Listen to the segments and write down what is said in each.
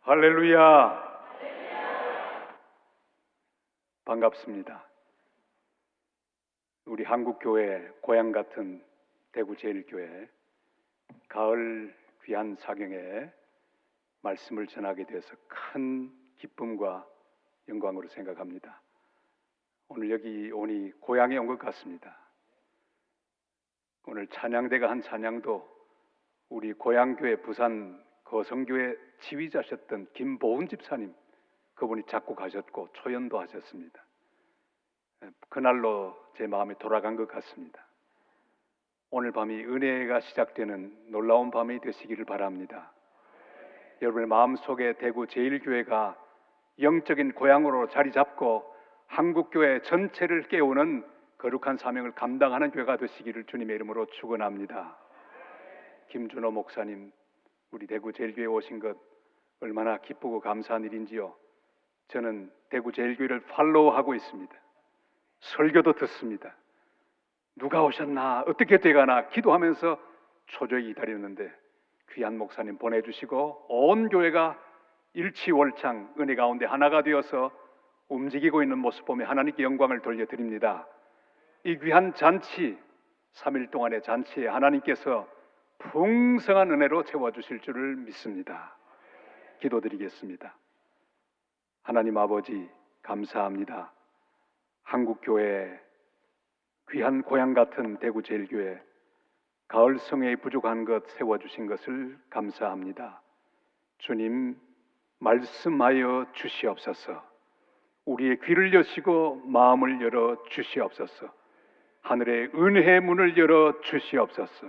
할렐루야. 반갑습니다. 우리 한국교회 고향 같은 대구 제일교회 가을 귀한 사경에 말씀을 전하게 돼서 큰 기쁨과 영광으로 생각합니다. 오늘 여기 오니 고향에 온 것 같습니다. 오늘 찬양대가 한 찬양도 우리 고향교회 부산 거성교회 지휘자셨던 김보은 집사님, 그분이 작곡하셨고 초연도 하셨습니다. 그날로 제 마음이 돌아간 것 같습니다. 오늘 밤이 은혜가 시작되는 놀라운 밤이 되시기를 바랍니다. 여러분의 마음속에 대구 제일교회가 영적인 고향으로 자리 잡고 한국교회 전체를 깨우는 거룩한 사명을 감당하는 교회가 되시기를 주님의 이름으로 축원합니다. 김준호 목사님, 우리 대구 제일교회에 오신 것 얼마나 기쁘고 감사한 일인지요. 저는 대구 제일교회를 팔로우하고 있습니다. 설교도 듣습니다. 누가 오셨나, 어떻게 돼가나 기도하면서 초조히 기다렸는데 귀한 목사님 보내주시고 온 교회가 일치월창 은혜 가운데 하나가 되어서 움직이고 있는 모습 보며 하나님께 영광을 돌려드립니다. 이 귀한 잔치, 3일 동안의 잔치에 하나님께서 풍성한 은혜로 채워주실 줄을 믿습니다. 기도드리겠습니다. 하나님 아버지 감사합니다. 한국교회 귀한 고향 같은 대구 제일교회 가을 성회에 부족한 것 세워주신 것을 감사합니다. 주님 말씀하여 주시옵소서. 우리의 귀를 여시고 마음을 열어 주시옵소서. 하늘의 은혜의 문을 열어 주시옵소서.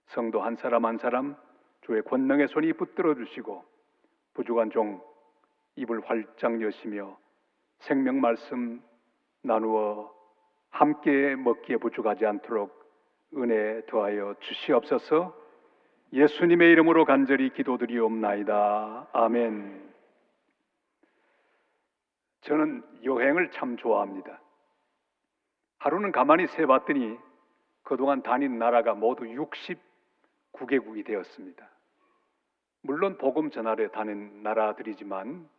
성도 한 사람 한 사람 주의 권능의 손이 붙들어 주시고 부족한 종 입을 활짝 여시며 생명 말씀 나누어 함께 먹기에 부족하지 않도록 은혜 더하여 주시옵소서. 예수님의 이름으로 간절히 기도드리옵나이다. 아멘. 저는 여행을 참 좋아합니다. 하루는 가만히 세봤더니 그동안 다닌 나라가 모두 69개국이 되었습니다. 물론 복음 전하러 다닌 나라들이지만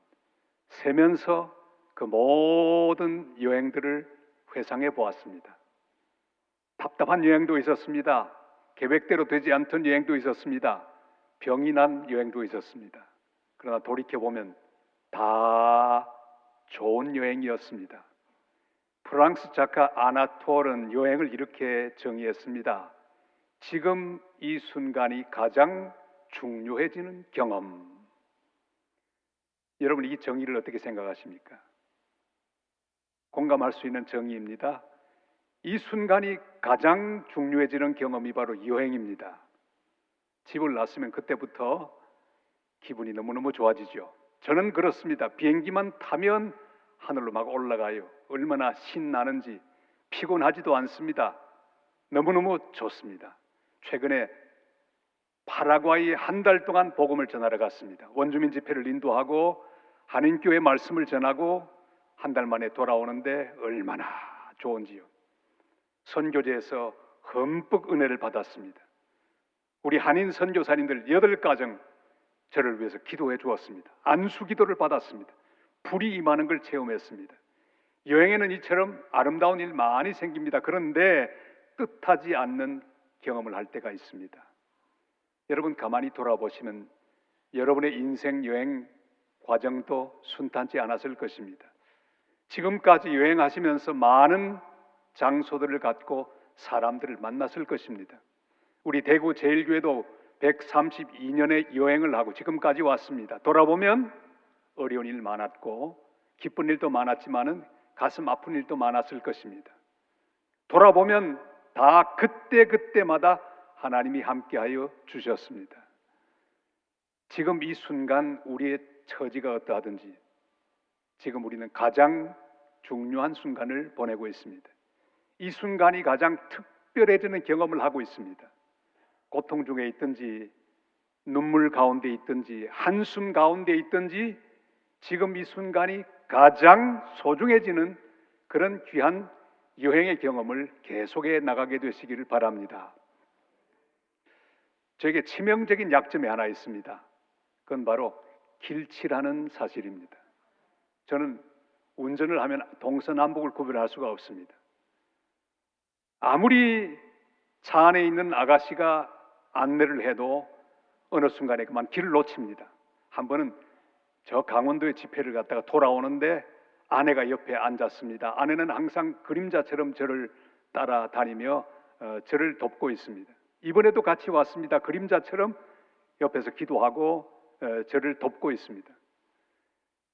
세면서 그 모든 여행들을 회상해 보았습니다. 답답한 여행도 있었습니다. 계획대로 되지 않던 여행도 있었습니다. 병이 난 여행도 있었습니다. 그러나 돌이켜보면 다 좋은 여행이었습니다. 프랑스 작가 아나톨은 여행을 이렇게 정의했습니다. 지금 이 순간이 가장 중요해지는 경험. 여러분, 이 정의를 어떻게 생각하십니까? 공감할 수 있는 정의입니다. 이 순간이 가장 중요해지는 경험이 바로 여행입니다. 집을 났으면 그때부터 기분이 너무너무 좋아지죠. 저는 그렇습니다. 비행기만 타면 하늘로 막 올라가요. 얼마나 신나는지 피곤하지도 않습니다. 너무너무 좋습니다. 최근에 파라과이에 한 달 동안 복음을 전하러 갔습니다. 원주민 집회를 인도하고 한인교회 말씀을 전하고 한 달 만에 돌아오는데 얼마나 좋은지요. 선교제에서 흠뻑 은혜를 받았습니다. 우리 한인 선교사님들 8가정 저를 위해서 기도해 주었습니다. 안수 기도를 받았습니다. 불이 임하는 걸 체험했습니다. 여행에는 이처럼 아름다운 일 많이 생깁니다. 그런데 뜻하지 않는 경험을 할 때가 있습니다. 여러분 가만히 돌아보시면 여러분의 인생 여행 과정도 순탄치 않았을 것입니다. 지금까지 여행하시면서 많은 장소들을 갖고 사람들을 만났을 것입니다. 우리 대구 제일교회도 132년의 여행을 하고 지금까지 왔습니다. 돌아보면 어려운 일 많았고 기쁜 일도 많았지만은 가슴 아픈 일도 많았을 것입니다. 돌아보면 다 그때마다 하나님이 함께하여 주셨습니다. 지금 이 순간 우리의 처지가 어떠하든지 지금 우리는 가장 중요한 순간을 보내고 있습니다. 이 순간이 가장 특별해지는 경험을 하고 있습니다. 고통 중에 있든지 눈물 가운데 있든지 한숨 가운데 있든지 지금 이 순간이 가장 소중해지는 그런 귀한 여행의 경험을 계속해 나가게 되시기를 바랍니다. 저에게 치명적인 약점이 하나 있습니다. 그건 바로 길치라는 사실입니다. 저는 운전을 하면 동서남북을 구별할 수가 없습니다. 아무리 차 안에 있는 아가씨가 안내를 해도 어느 순간에 그만 길을 놓칩니다. 한 번은 저 강원도에 집회를 갔다가 돌아오는데 아내가 옆에 앉았습니다. 아내는 항상 그림자처럼 저를 따라다니며 저를 돕고 있습니다. 이번에도 같이 왔습니다. 그림자처럼 옆에서 기도하고 저를 돕고 있습니다.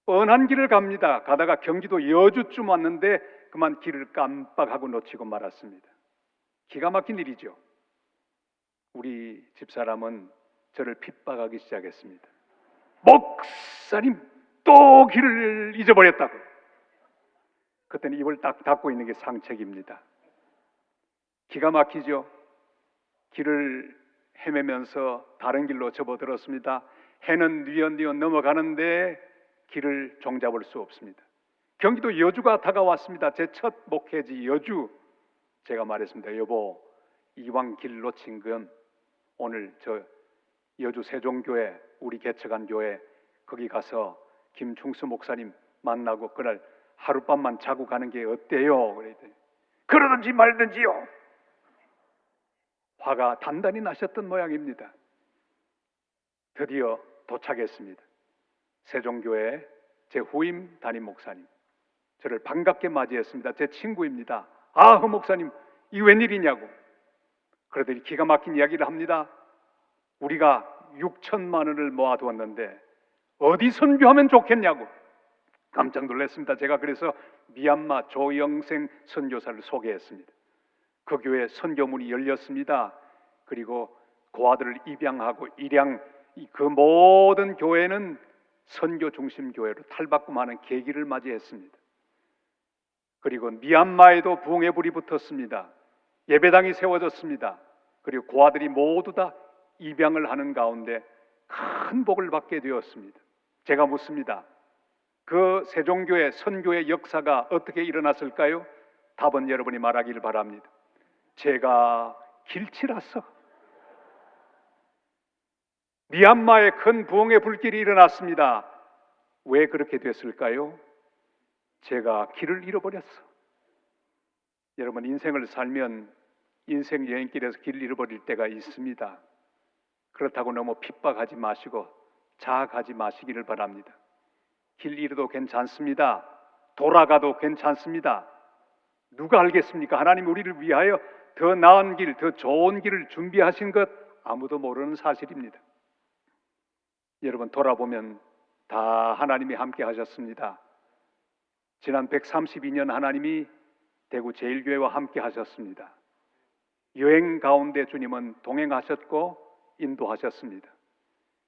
뻔한 길을 갑니다. 가다가 경기도 여주쯤 왔는데 그만 길을 깜빡하고 놓치고 말았습니다. 기가 막힌 일이죠. 우리 집사람은 저를 핍박하기 시작했습니다. 목사님, 또 길을 잊어버렸다고. 그때는 입을 딱 닫고 있는 게 상책입니다. 기가 막히죠. 길을 헤매면서 다른 길로 접어들었습니다. 해는 뉘엿뉘엿 넘어가는데 길을 종잡을 수 없습니다. 경기도 여주가 다가왔습니다. 제 첫 목회지 여주. 제가 말했습니다. 여보, 이왕 길 놓친 건 오늘 저 여주 세종교회, 우리 개척한 교회 거기 가서 김충수 목사님 만나고 그날 하룻밤만 자고 가는 게 어때요? 그랬더니 그러든지 말든지요. 화가 단단히 나셨던 모양입니다. 드디어 도착했습니다. 세종교회 제 후임 담임 목사님 저를 반갑게 맞이했습니다. 제 친구입니다. 아, 그 목사님 이 웬일이냐고. 그러더니 기가 막힌 이야기를 합니다. 우리가 6천만 원을 모아두었는데 어디 선교하면 좋겠냐고. 깜짝 놀랐습니다. 제가 그래서 미얀마 조영생 선교사를 소개했습니다. 그 교회 선교문이 열렸습니다. 그리고 고아들을 입양하고 일양, 그 모든 교회는 선교 중심 교회로 탈바꿈하는 계기를 맞이했습니다. 그리고 미얀마에도 부흥의 불이 붙었습니다. 예배당이 세워졌습니다. 그리고 고아들이 모두 다 입양을 하는 가운데 큰 복을 받게 되었습니다. 제가 묻습니다. 그 세종교회 선교의 역사가 어떻게 일어났을까요? 답은 여러분이 말하기를 바랍니다. 제가 길치라서. 미얀마에 큰 부흥의 불길이 일어났습니다. 왜 그렇게 됐을까요? 제가 길을 잃어버렸어. 여러분, 인생을 살면 인생 여행길에서 길을 잃어버릴 때가 있습니다. 그렇다고 너무 핍박하지 마시고 자학하지 마시기를 바랍니다. 길 잃어도 괜찮습니다. 돌아가도 괜찮습니다. 누가 알겠습니까? 하나님 우리를 위하여 더 나은 길, 더 좋은 길을 준비하신 것 아무도 모르는 사실입니다. 여러분, 돌아보면 다 하나님이 함께 하셨습니다. 지난 132년 하나님이 대구 제일교회와 함께 하셨습니다. 여행 가운데 주님은 동행하셨고 인도하셨습니다.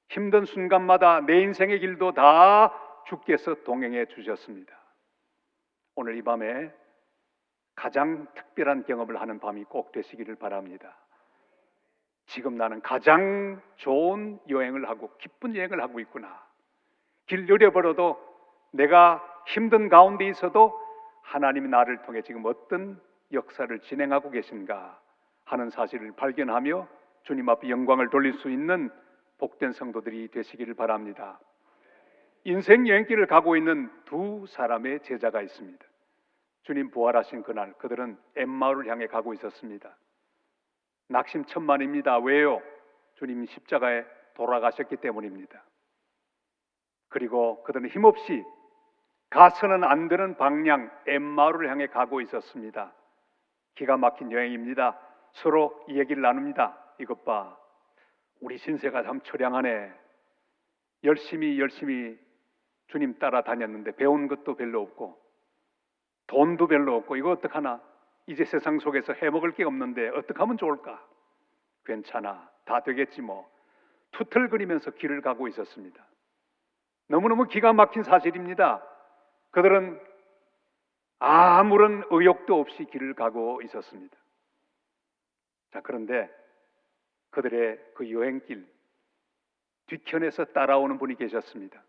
힘든 순간마다 내 인생의 길도 다 주께서 동행해 주셨습니다. 오늘 이 밤에 가장 특별한 경험을 하는 밤이 꼭 되시기를 바랍니다. 지금 나는 가장 좋은 여행을 하고 기쁜 여행을 하고 있구나. 길 잃어버려도 내가 힘든 가운데 있어도 하나님이 나를 통해 지금 어떤 역사를 진행하고 계신가 하는 사실을 발견하며 주님 앞에 영광을 돌릴 수 있는 복된 성도들이 되시기를 바랍니다. 인생 여행길을 가고 있는 두 사람의 제자가 있습니다. 주님 부활하신 그날 그들은 엠마오를 향해 가고 있었습니다. 낙심천만입니다. 왜요? 주님이 십자가에 돌아가셨기 때문입니다. 그리고 그들은 힘없이 가서는 안 되는 방향 엠마오를 향해 가고 있었습니다. 기가 막힌 여행입니다. 서로 이 얘기를 나눕니다. 이것 봐, 우리 신세가 참 처량하네. 열심히 주님 따라다녔는데 배운 것도 별로 없고 돈도 별로 없고 이거 어떡하나. 이제 세상 속에서 해먹을 게 없는데 어떻게 하면 좋을까. 괜찮아, 다 되겠지 뭐. 투틀거리면서 길을 가고 있었습니다. 너무너무 기가 막힌 사실입니다. 그들은 아무런 의욕도 없이 길을 가고 있었습니다. 자, 그런데 그들의 그 여행길 뒤편에서 따라오는 분이 계셨습니다.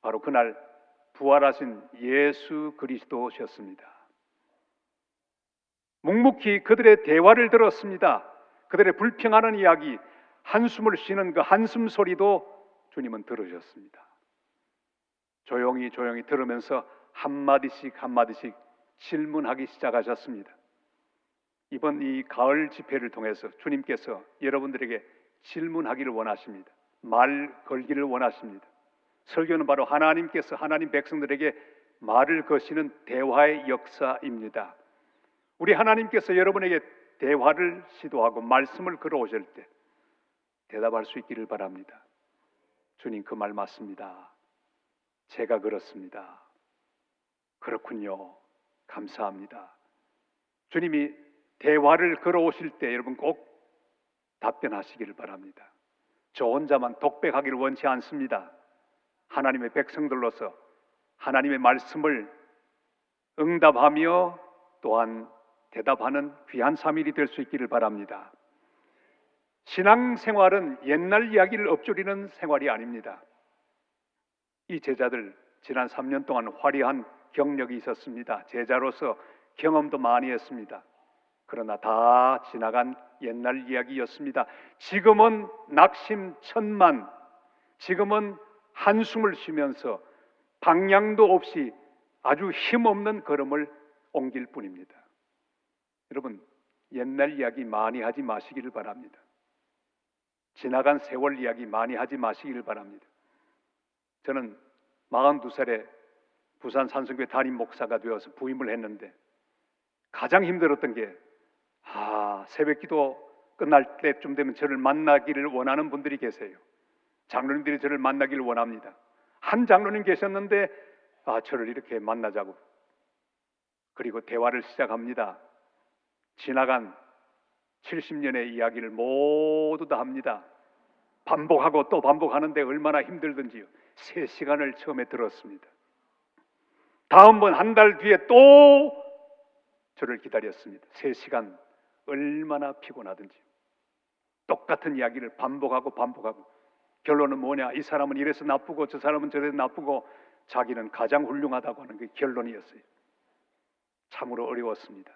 바로 그날 부활하신 예수 그리스도셨습니다. 묵묵히 그들의 대화를 들었습니다. 그들의 불평하는 이야기, 한숨을 쉬는 그 한숨 소리도 주님은 들으셨습니다. 조용히 들으면서 한마디씩 질문하기 시작하셨습니다. 이번 이 가을 집회를 통해서 주님께서 여러분들에게 질문하기를 원하십니다. 말 걸기를 원하십니다. 설교는 바로 하나님께서 하나님 백성들에게 말을 거시는 대화의 역사입니다. 우리 하나님께서 여러분에게 대화를 시도하고 말씀을 걸어오실 때 대답할 수 있기를 바랍니다. 주님, 그 말 맞습니다. 제가 그렇습니다. 그렇군요. 감사합니다. 주님이 대화를 걸어오실 때 여러분 꼭 답변하시기를 바랍니다. 저 혼자만 독백하기를 원치 않습니다. 하나님의 백성들로서 하나님의 말씀을 응답하며 또한 대답하는 귀한 3일이 될 수 있기를 바랍니다. 신앙생활은 옛날 이야기를 엎조리는 생활이 아닙니다. 이 제자들 지난 3년 동안 화려한 경력이 있었습니다. 제자로서 경험도 많이 했습니다. 그러나 다 지나간 옛날 이야기였습니다. 지금은 낙심천만, 지금은 한숨을 쉬면서 방향도 없이 아주 힘없는 걸음을 옮길 뿐입니다. 여러분, 옛날 이야기 많이 하지 마시기를 바랍니다. 지나간 세월 이야기 많이 하지 마시기를 바랍니다. 저는 42살에 부산 산성교회 담임 목사가 되어서 부임을 했는데 가장 힘들었던 게 새벽기도 끝날 때쯤 되면 저를 만나기를 원하는 분들이 계세요. 장로님들이 저를 만나기를 원합니다. 한 장로님 계셨는데 저를 이렇게 만나자고, 그리고 대화를 시작합니다. 지나간 70년의 이야기를 모두 다 합니다. 반복하고 또 반복하는데 얼마나 힘들든지요. 3시간을 처음에 들었습니다. 다음번 한 달 뒤에 또 저를 기다렸습니다. 3시간, 얼마나 피곤하든지 똑같은 이야기를 반복하고 결론은 뭐냐? 이 사람은 이래서 나쁘고 저 사람은 저래서 나쁘고 자기는 가장 훌륭하다고 하는 게 결론이었어요. 참으로 어려웠습니다.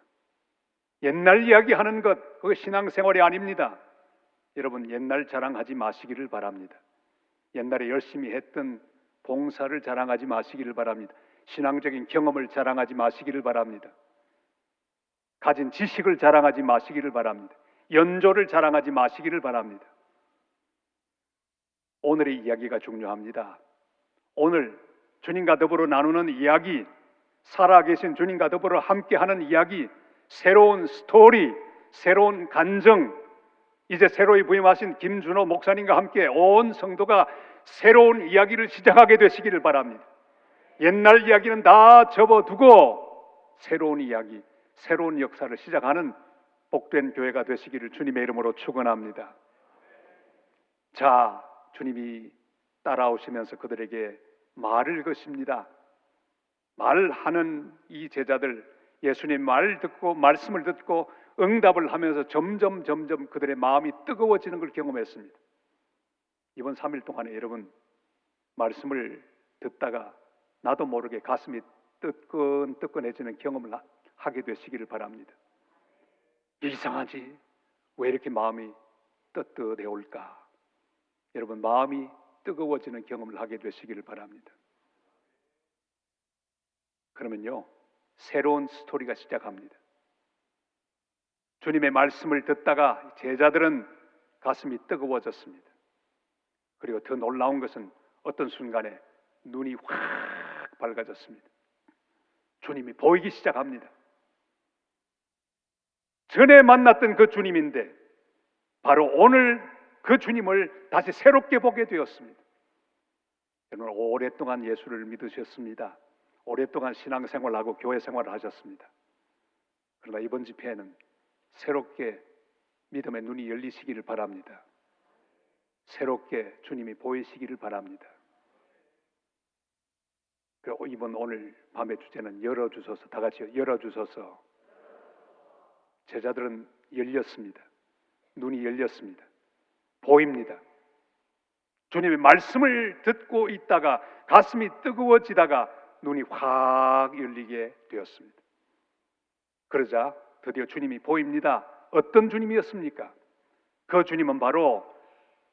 옛날 이야기하는 것, 그거 신앙생활이 아닙니다. 여러분, 옛날 자랑하지 마시기를 바랍니다. 옛날에 열심히 했던 봉사를 자랑하지 마시기를 바랍니다. 신앙적인 경험을 자랑하지 마시기를 바랍니다. 가진 지식을 자랑하지 마시기를 바랍니다. 연조를 자랑하지 마시기를 바랍니다. 오늘의 이야기가 중요합니다. 오늘 주님과 더불어 나누는 이야기, 살아계신 주님과 더불어 함께하는 이야기, 새로운 스토리, 새로운 간증, 이제 새로이 부임하신 김준호 목사님과 함께 온 성도가 새로운 이야기를 시작하게 되시기를 바랍니다. 옛날 이야기는 다 접어두고 새로운 이야기, 새로운 역사를 시작하는 복된 교회가 되시기를 주님의 이름으로 축원합니다. 자, 주님이 따라오시면서 그들에게 말을 거십니다. 말하는 이 제자들, 예수님 말 듣고 말씀을 듣고 응답을 하면서 점점 그들의 마음이 뜨거워지는 걸 경험했습니다. 이번 3일 동안에 여러분 말씀을 듣다가 나도 모르게 가슴이 뜨끈뜨끈해지는 경험을 하게 되시기를 바랍니다. 이상하지? 왜 이렇게 마음이 뜨뜻해 올까? 여러분, 마음이 뜨거워지는 경험을 하게 되시기를 바랍니다. 그러면요, 새로운 스토리가 시작합니다. 주님의 말씀을 듣다가 제자들은 가슴이 뜨거워졌습니다. 그리고 더 놀라운 것은 어떤 순간에 눈이 확 밝아졌습니다. 주님이 보이기 시작합니다. 전에 만났던 그 주님인데 바로 오늘 그 주님을 다시 새롭게 보게 되었습니다. 여러분, 오랫동안 예수를 믿으셨습니다. 오랫동안 신앙생활하고 교회생활을 하셨습니다. 그러나 이번 집회에는 새롭게 믿음의 눈이 열리시기를 바랍니다. 새롭게 주님이 보이시기를 바랍니다. 이번 오늘 밤의 주제는 열어주소서. 다 같이요. 열어주소서. 제자들은 열렸습니다. 눈이 열렸습니다. 보입니다. 주님의 말씀을 듣고 있다가 가슴이 뜨거워지다가 눈이 확 열리게 되었습니다. 그러자 드디어 주님이 보입니다. 어떤 주님이었습니까? 그 주님은 바로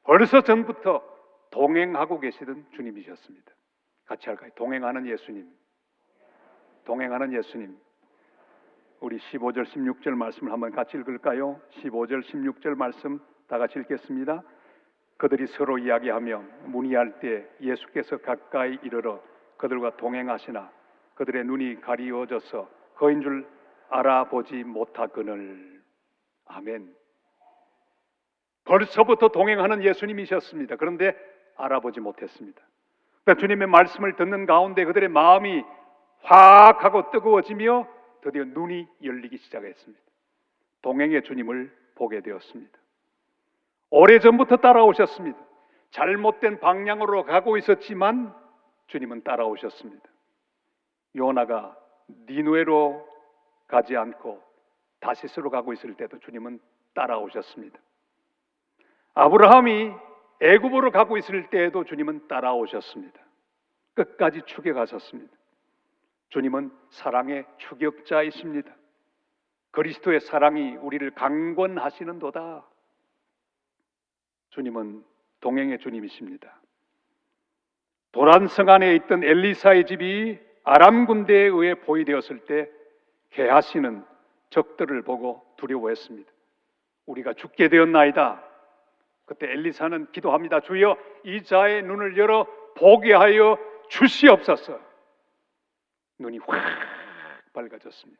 벌써 전부터 동행하고 계시던 주님이셨습니다. 같이 할까요? 동행하는 예수님. 동행하는 예수님. 우리 15절 16절 말씀을 한번 같이 읽을까요? 15절 16절 말씀 다 같이 읽겠습니다. 그들이 서로 이야기하며 문의할 때 예수께서 가까이 이르러 그들과 동행하시나 그들의 눈이 가리워져서 그인 줄 알아보지 못하거늘. 아멘. 벌써부터 동행하는 예수님이셨습니다. 그런데 알아보지 못했습니다. 그러니까 주님의 말씀을 듣는 가운데 그들의 마음이 확 하고 뜨거워지며 드디어 눈이 열리기 시작했습니다. 동행의 주님을 보게 되었습니다. 오래전부터 따라오셨습니다. 잘못된 방향으로 가고 있었지만 주님은 따라오셨습니다. 요나가 니누에로 가지 않고 다시스로 가고 있을 때도 주님은 따라오셨습니다. 아브라함이 애굽으로 가고 있을 때에도 주님은 따라오셨습니다. 끝까지 추격하셨습니다. 주님은 사랑의 추격자이십니다. 그리스도의 사랑이 우리를 강권하시는도다. 주님은 동행의 주님이십니다. 도란성 안에 있던 엘리사의 집이 아람 군대에 의해 포위되었을 때 게하시는 적들을 보고 두려워했습니다. 우리가 죽게 되었나이다. 그때 엘리사는 기도합니다. 주여, 이 자의 눈을 열어 보게 하여 주시옵소서. 눈이 확 밝아졌습니다.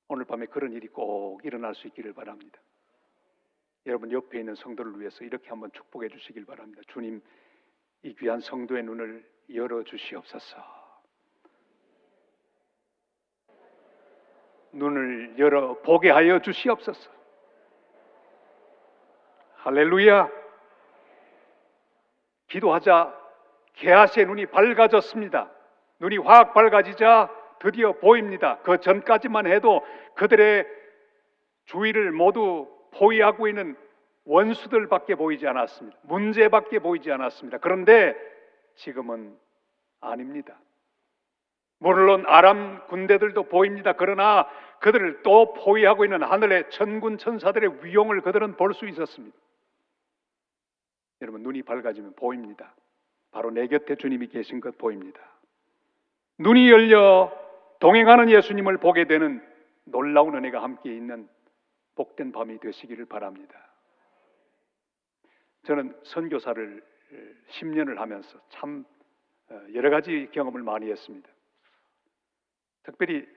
오늘 밤에 그런 일이 꼭 일어날 수 있기를 바랍니다. 여러분 옆에 있는 성도를 위해서 이렇게 한번 축복해 주시길 바랍니다. 주님, 이 귀한 성도의 눈을 열어 주시옵소서. 눈을 열어 보게 하여 주시옵소서. 할렐루야. 기도하자 게하시의 눈이 밝아졌습니다. 눈이 확 밝아지자 드디어 보입니다. 그 전까지만 해도 그들의 주위를 모두 포위하고 있는 원수들밖에 보이지 않았습니다. 문제밖에 보이지 않았습니다. 그런데 지금은 아닙니다. 물론 아람 군대들도 보입니다. 그러나 그들을 또 포위하고 있는 하늘의 천군 천사들의 위용을 그들은 볼 수 있었습니다. 여러분, 눈이 밝아지면 보입니다. 바로 내 곁에 주님이 계신 것 보입니다. 눈이 열려 동행하는 예수님을 보게 되는 놀라운 은혜가 함께 있는 복된 밤이 되시기를 바랍니다. 저는 선교사를 10년을 하면서 참 여러 가지 경험을 많이 했습니다. 특별히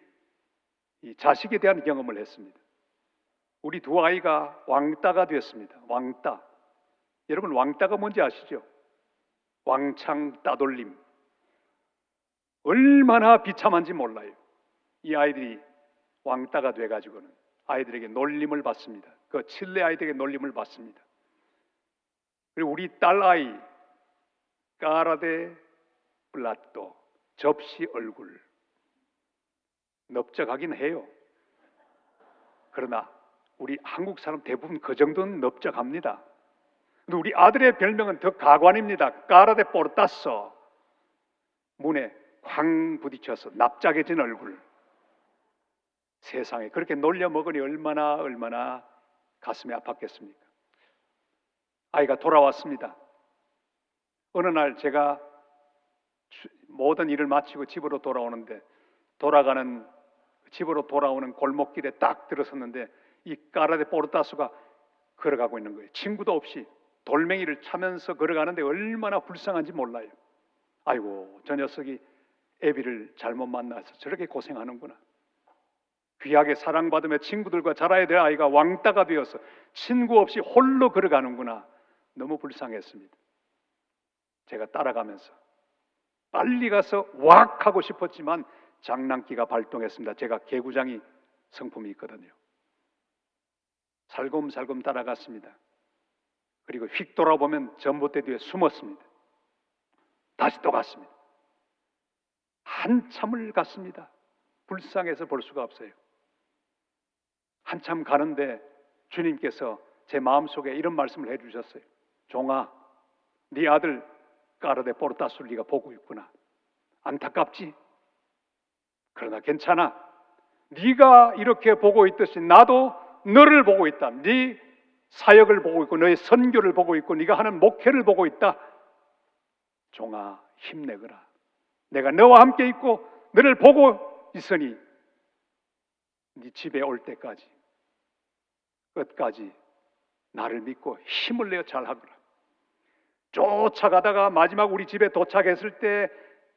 이 자식에 대한 경험을 했습니다. 우리 두 아이가 왕따가 됐습니다. 왕따. 여러분, 왕따가 뭔지 아시죠? 왕창 따돌림. 얼마나 비참한지 몰라요. 이 아이들이 왕따가 돼가지고는 아이들에게 놀림을 받습니다. 그 칠레 아이들에게 놀림을 받습니다. 그리고 우리 딸아이 까라데 플라또, 접시 얼굴. 넓적하긴 해요. 그러나 우리 한국 사람 대부분 그 정도는 넓적합니다. 근데 우리 아들의 별명은 더 가관입니다. 까라데 포르타소. 문에 쾅 부딪혀서 납작해진 얼굴. 세상에 그렇게 놀려 먹으니 얼마나 가슴이 아팠겠습니까? 아이가 돌아왔습니다. 어느 날 제가 모든 일을 마치고 집으로 돌아오는데 집으로 돌아오는 골목길에 딱 들어섰는데 이 까라데 포르타스가 걸어가고 있는 거예요. 친구도 없이 돌멩이를 차면서 걸어가는데 얼마나 불쌍한지 몰라요. 아이고, 저 녀석이 애비를 잘못 만나서 저렇게 고생하는구나. 귀하게 사랑받으며 친구들과 자라야 될 아이가 왕따가 되어서 친구 없이 홀로 걸어가는구나. 너무 불쌍했습니다. 제가 따라가면서 빨리 가서 왁 하고 싶었지만 장난기가 발동했습니다. 제가 개구장이 성품이 있거든요. 살금살금 따라갔습니다. 그리고 휙 돌아보면 전봇대 뒤에 숨었습니다. 다시 또 갔습니다. 한참을 갔습니다. 불쌍해서 볼 수가 없어요. 한참 가는데 주님께서 제 마음속에 이런 말씀을 해주셨어요. 종아, 네 아들 까라데 포르타스를 네가 보고 있구나. 안타깝지? 그러나 괜찮아. 네가 이렇게 보고 있듯이 나도 너를 보고 있다. 네 사역을 보고 있고 너의 선교를 보고 있고 네가 하는 목회를 보고 있다. 종아, 힘내거라. 내가 너와 함께 있고 너를 보고 있으니 네 집에 올 때까지 끝까지 나를 믿고 힘을 내어 잘하거라. 쫓아가다가 마지막 우리 집에 도착했을 때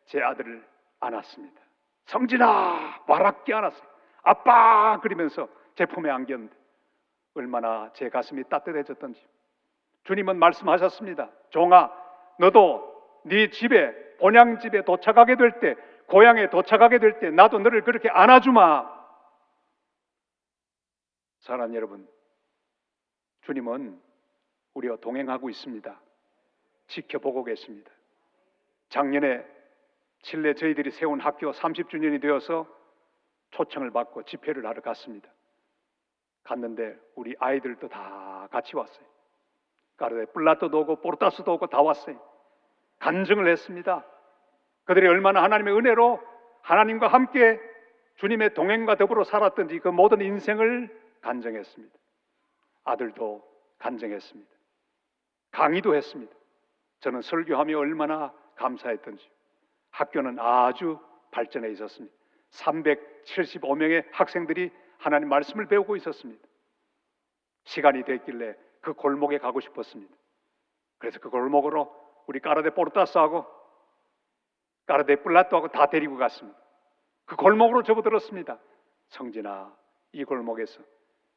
제 아들을 안았습니다. 성진아, 와랍게 안았어요. 아빠 그러면서 제 품에 안겼는데 얼마나 제 가슴이 따뜻해졌던지. 주님은 말씀하셨습니다. 종아, 너도 네 집에, 본향 집에 도착하게 될 때, 고향에 도착하게 될 때 나도 너를 그렇게 안아주마. 사랑하는 여러분, 주님은 우리와 동행하고 있습니다. 지켜보고 계십니다. 작년에 칠레 저희들이 세운 학교 30주년이 되어서 초청을 받고 집회를 하러 갔습니다. 갔는데 우리 아이들도 다 같이 왔어요. 까르데 플라토도 오고 포르타스도 오고 다 왔어요. 간증을 했습니다. 그들이 얼마나 하나님의 은혜로 하나님과 함께 주님의 동행과 더불어 살았던지 그 모든 인생을 간증했습니다. 아들도 간증했습니다. 강의도 했습니다. 저는 설교하며 얼마나 감사했던지. 학교는 아주 발전해 있었습니다. 375명의 학생들이 하나님 말씀을 배우고 있었습니다. 시간이 됐길래 그 골목에 가고 싶었습니다. 그래서 그 골목으로 우리 까르데 포르타스하고 까르데 플라토하고 다 데리고 갔습니다. 그 골목으로 접어들었습니다. 성진아, 이 골목에서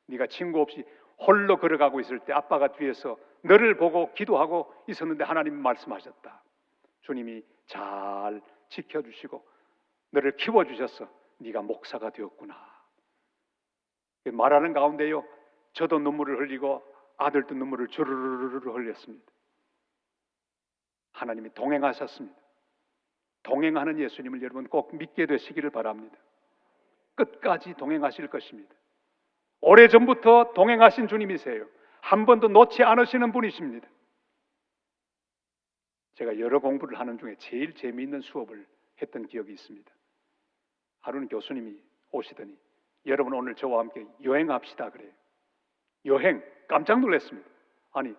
네가 친구 없이 홀로 걸어가고 있을 때 아빠가 뒤에서 너를 보고 기도하고 있었는데 하나님 말씀하셨다. 주님이 잘 지켜주시고 너를 키워주셔서 네가 목사가 되었구나. 말하는 가운데요, 저도 눈물을 흘리고 아들도 눈물을 주르르르 흘렸습니다. 하나님이 동행하셨습니다. 동행하는 예수님을 여러분 꼭 믿게 되시기를 바랍니다. 끝까지 동행하실 것입니다. 오래전부터 동행하신 주님이세요. 한 번도 놓지 않으시는 분이십니다. 제가 여러 공부를 하는 중에 제일 재미있는 수업을 했던 기억이 있습니다. 하루는 교수님이 오시더니 여러분 오늘 저와 함께 여행합시다 그래요. 여행, 깜짝 놀랐습니다. 아니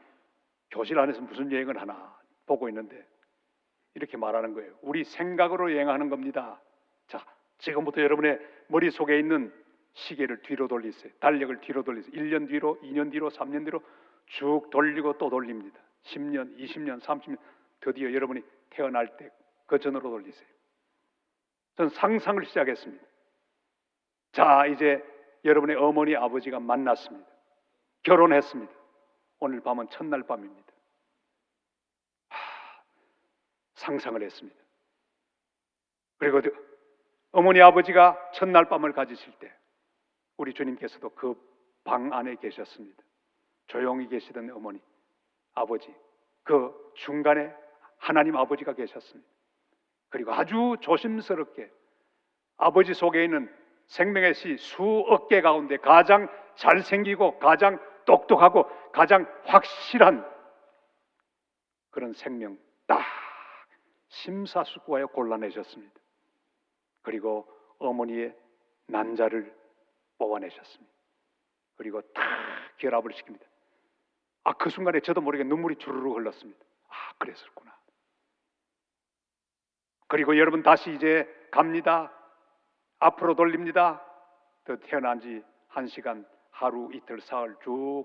교실 안에서 무슨 여행을 하나 보고 있는데 이렇게 말하는 거예요. 우리 생각으로 여행하는 겁니다. 자, 지금부터 여러분의 머릿속에 있는 시계를 뒤로 돌리세요. 달력을 뒤로 돌리세요. 1년 뒤로, 2년 뒤로, 3년 뒤로 쭉 돌리고 또 돌립니다. 10년, 20년, 30년 드디어 여러분이 태어날 때 그 전으로 돌리세요. 전 상상을 시작했습니다. 자, 이제 여러분의 어머니, 아버지가 만났습니다. 결혼했습니다. 오늘 밤은 첫날 밤입니다. 상상을 했습니다. 그리고 어머니, 아버지가 첫날 밤을 가지실 때 우리 주님께서도 그 방 안에 계셨습니다. 조용히 계시던 어머니, 아버지, 그 중간에 하나님 아버지가 계셨습니다. 그리고 아주 조심스럽게 아버지 속에 있는 생명의 씨 수억 개 가운데 가장 잘생기고 가장 똑똑하고 가장 확실한 그런 생명 딱 심사숙고하여 골라내셨습니다. 그리고 어머니의 난자를 뽑아내셨습니다. 그리고 탁 결합을 시킵니다. 그 순간에 저도 모르게 눈물이 주르르 흘렀습니다. 그랬었구나. 그리고 여러분 다시 이제 갑니다. 앞으로 돌립니다. 또 태어난 지 1시간, 하루, 이틀, 사흘 쭉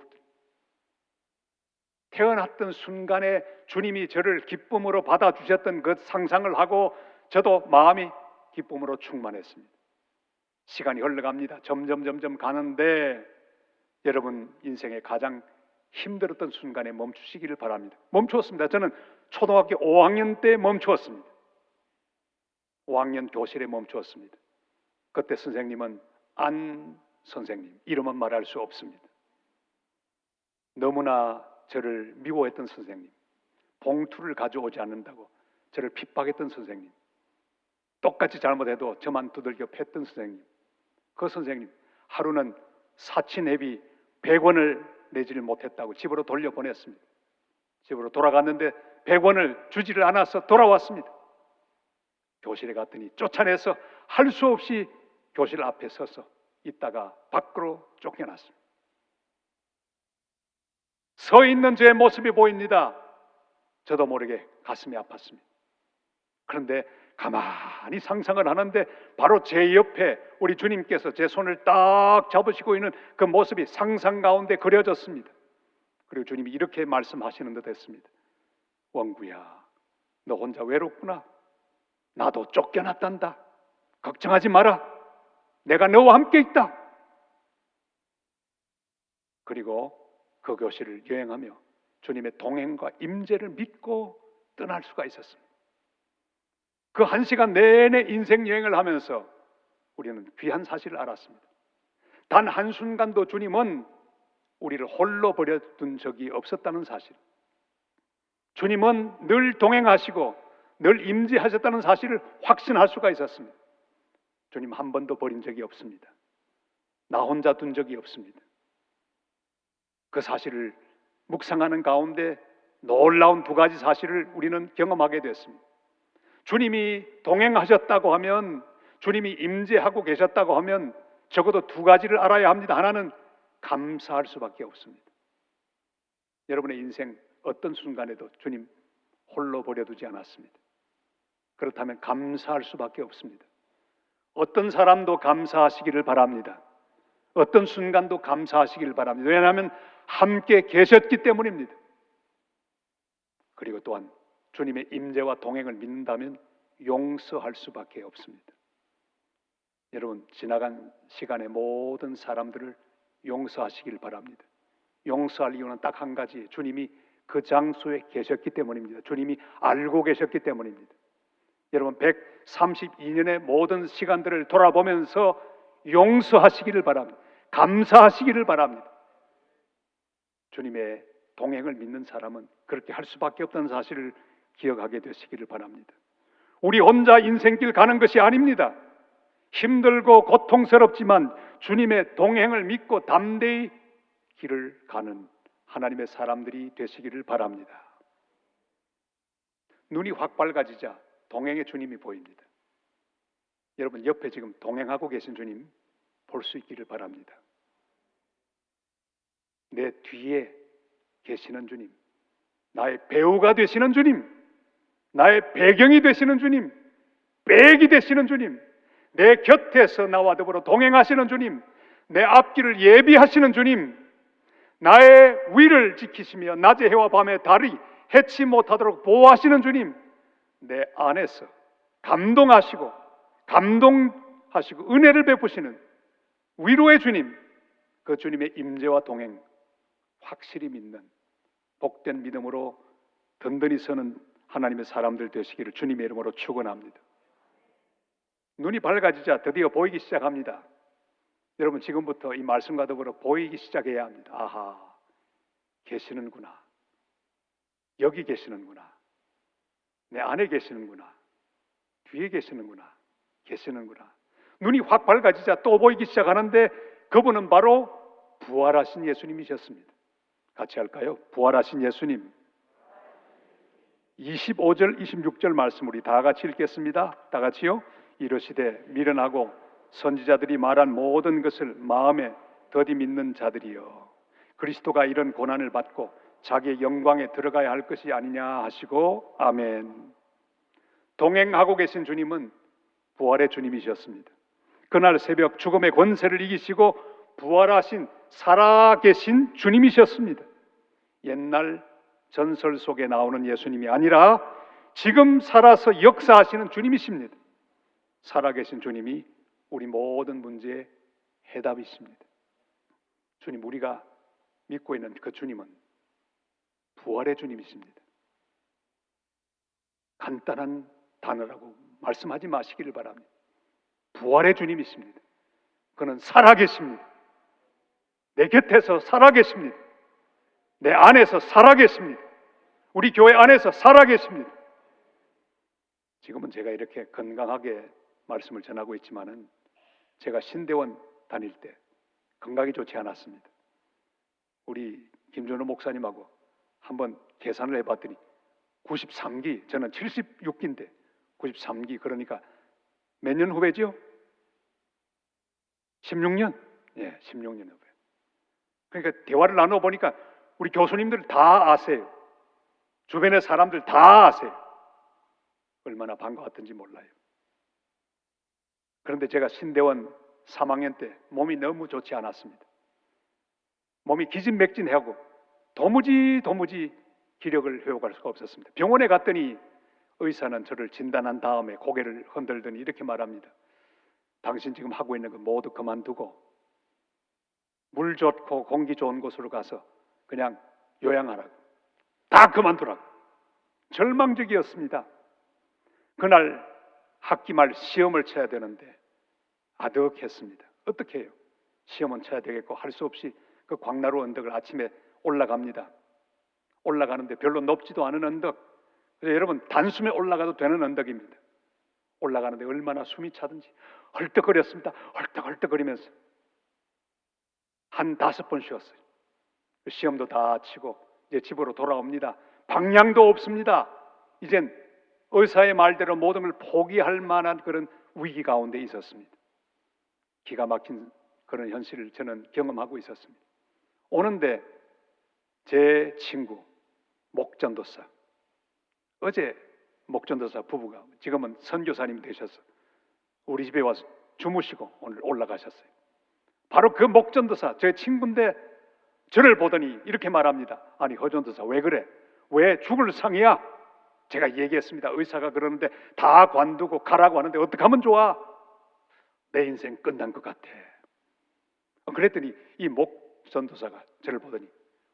태어났던 순간에 주님이 저를 기쁨으로 받아주셨던 그 상상을 하고 저도 마음이 기쁨으로 충만했습니다. 시간이 흘러갑니다. 점점 가는데 여러분 인생의 가장 힘들었던 순간에 멈추시기를 바랍니다. 멈추었습니다. 저는 초등학교 5학년 때 멈추었습니다. 5학년 교실에 멈추었습니다. 그때 선생님은 안 선생님, 이름은 말할 수 없습니다. 너무나 저를 미워했던 선생님, 봉투를 가져오지 않는다고 저를 핍박했던 선생님, 똑같이 잘못해도 저만 두들겨 팼던 선생님, 그 선생님 하루는 사치내비 100원을 내지를 못했다고 집으로 돌려보냈습니다. 집으로 돌아갔는데 100원을 주지를 않아서 돌아왔습니다. 교실에 갔더니 쫓아내서 할 수 없이 교실 앞에 서서 있다가 밖으로 쫓겨났습니다. 서 있는 제 모습이 보입니다. 저도 모르게 가슴이 아팠습니다. 그런데 가만히 상상을 하는데 바로 제 옆에 우리 주님께서 제 손을 딱 잡으시고 있는 그 모습이 상상 가운데 그려졌습니다. 그리고 주님이 이렇게 말씀하시는 듯 했습니다. 원구야, 너 혼자 외롭구나. 나도 쫓겨났단다. 걱정하지 마라. 내가 너와 함께 있다. 그리고 그 교실을 여행하며 주님의 동행과 임재를 믿고 떠날 수가 있었습니다. 그 1시간 내내 인생 여행을 하면서 우리는 귀한 사실을 알았습니다. 단 한순간도 주님은 우리를 홀로 버려둔 적이 없었다는 사실, 주님은 늘 동행하시고 늘 임재하셨다는 사실을 확신할 수가 있었습니다. 주님 한 번도 버린 적이 없습니다. 나 혼자 둔 적이 없습니다. 그 사실을 묵상하는 가운데 놀라운 2가지 사실을 우리는 경험하게 됐습니다. 주님이 동행하셨다고 하면, 주님이 임재하고 계셨다고 하면 적어도 2가지를 알아야 합니다. 하나는 감사할 수밖에 없습니다. 여러분의 인생 어떤 순간에도 주님 홀로 버려두지 않았습니다. 그렇다면 감사할 수밖에 없습니다. 어떤 사람도 감사하시기를 바랍니다. 어떤 순간도 감사하시기를 바랍니다. 왜냐하면 함께 계셨기 때문입니다. 그리고 또한 주님의 임재와 동행을 믿는다면 용서할 수밖에 없습니다. 여러분, 지나간 시간의 모든 사람들을 용서하시길 바랍니다. 용서할 이유는 딱 한 가지, 주님이 그 장소에 계셨기 때문입니다. 주님이 알고 계셨기 때문입니다. 여러분, 132년의 모든 시간들을 돌아보면서 용서하시기를 바랍니다. 감사하시기를 바랍니다. 주님의 동행을 믿는 사람은 그렇게 할 수밖에 없다는 사실을 기억하게 되시기를 바랍니다. 우리 혼자 인생길 가는 것이 아닙니다. 힘들고 고통스럽지만 주님의 동행을 믿고 담대히 길을 가는 하나님의 사람들이 되시기를 바랍니다. 눈이 확 밝아지자 동행의 주님이 보입니다. 여러분, 옆에 지금 동행하고 계신 주님 볼 수 있기를 바랍니다. 내 뒤에 계시는 주님, 나의 배우가 되시는 주님, 나의 배경이 되시는 주님, 백이 되시는 주님, 내 곁에서 나와 더불어 동행하시는 주님, 내 앞길을 예비하시는 주님, 나의 위를 지키시며 낮의 해와 밤의 달이 해치 못하도록 보호하시는 주님, 내 안에서 감동하시고 은혜를 베푸시는 위로의 주님, 그 주님의 임재와 동행 확실히 믿는 복된 믿음으로 든든히 서는 하나님의 사람들 되시기를 주님의 이름으로 축원합니다. 눈이 밝아지자 드디어 보이기 시작합니다. 여러분, 지금부터 이 말씀과 더불어 보이기 시작해야 합니다. 아하, 계시는구나. 여기 계시는구나. 내 안에 계시는구나. 뒤에 계시는구나. 계시는구나. 눈이 확 밝아지자 또 보이기 시작하는데 그분은 바로 부활하신 예수님이셨습니다. 같이 할까요? 부활하신 예수님. 25절, 26절 말씀 우리 다 같이 읽겠습니다. 다 같이요. 이르시되 미련하고 선지자들이 말한 모든 것을 마음에 더디 믿는 자들이여, 그리스도가 이런 고난을 받고 자기의 영광에 들어가야 할 것이 아니냐 하시고 아멘. 동행하고 계신 주님은 부활의 주님이셨습니다. 그날 새벽 죽음의 권세를 이기시고 부활하신 살아계신 주님이셨습니다. 옛날 전설 속에 나오는 예수님이 아니라 지금 살아서 역사하시는 주님이십니다. 살아계신 주님이 우리 모든 문제의 해답이십니다. 주님, 우리가 믿고 있는 그 주님은 부활의 주님이십니다. 간단한 단어라고 말씀하지 마시기를 바랍니다. 부활의 주님이십니다. 그는 살아계십니다. 내 곁에서 살아계십니다. 내 안에서 살아계십니다. 우리 교회 안에서 살아계십니다. 지금은 제가 이렇게 건강하게 말씀을 전하고 있지만은 제가 신대원 다닐 때 건강이 좋지 않았습니다. 우리 김준호 목사님하고 한번 계산을 해봤더니 93기, 저는 76기인데 93기, 그러니까 몇 년 후배죠? 16년? 예, 16년 후배. 그러니까 대화를 나눠보니까 우리 교수님들 다 아세요. 주변의 사람들 다 아세요. 얼마나 반가웠던지 몰라요. 그런데 제가 신대원 3학년 때 몸이 너무 좋지 않았습니다. 몸이 기진맥진하고 도무지 기력을 회복할 수가 없었습니다. 병원에 갔더니 의사는 저를 진단한 다음에 고개를 흔들더니 이렇게 말합니다. 당신 지금 하고 있는 거 모두 그만두고 물 좋고 공기 좋은 곳으로 가서 그냥 요양하라고. 다 그만두라고. 절망적이었습니다. 그날 학기 말 시험을 쳐야 되는데 아득했습니다. 어떻게 해요? 시험은 쳐야 되겠고 할 수 없이 그 광나루 언덕을 아침에 올라갑니다. 올라가는데 별로 높지도 않은 언덕. 그래서 여러분 단숨에 올라가도 되는 언덕입니다. 올라가는데 얼마나 숨이 차든지 헐떡거렸습니다. 헐떡헐떡거리면서 한 5번 쉬었어요. 시험도 다 치고 이제 집으로 돌아옵니다. 방향도 없습니다. 이젠 의사의 말대로 모든 걸 포기할 만한 그런 위기 가운데 있었습니다. 기가 막힌 그런 현실을 저는 경험하고 있었습니다. 오는데 제 친구 목전도사, 어제 목전도사 부부가 지금은 선교사님 되셔서 우리 집에 와서 주무시고 오늘 올라가셨어요. 바로 그 목전도사, 제 친구인데 저를 보더니 이렇게 말합니다. 아니 허전도사 왜 그래? 왜 죽을 상이야? 제가 얘기했습니다. 의사가 그러는데 다 관두고 가라고 하는데 어떻게 하면 좋아? 내 인생 끝난 것 같아. 그랬더니 이 목전도사가 저를 보더니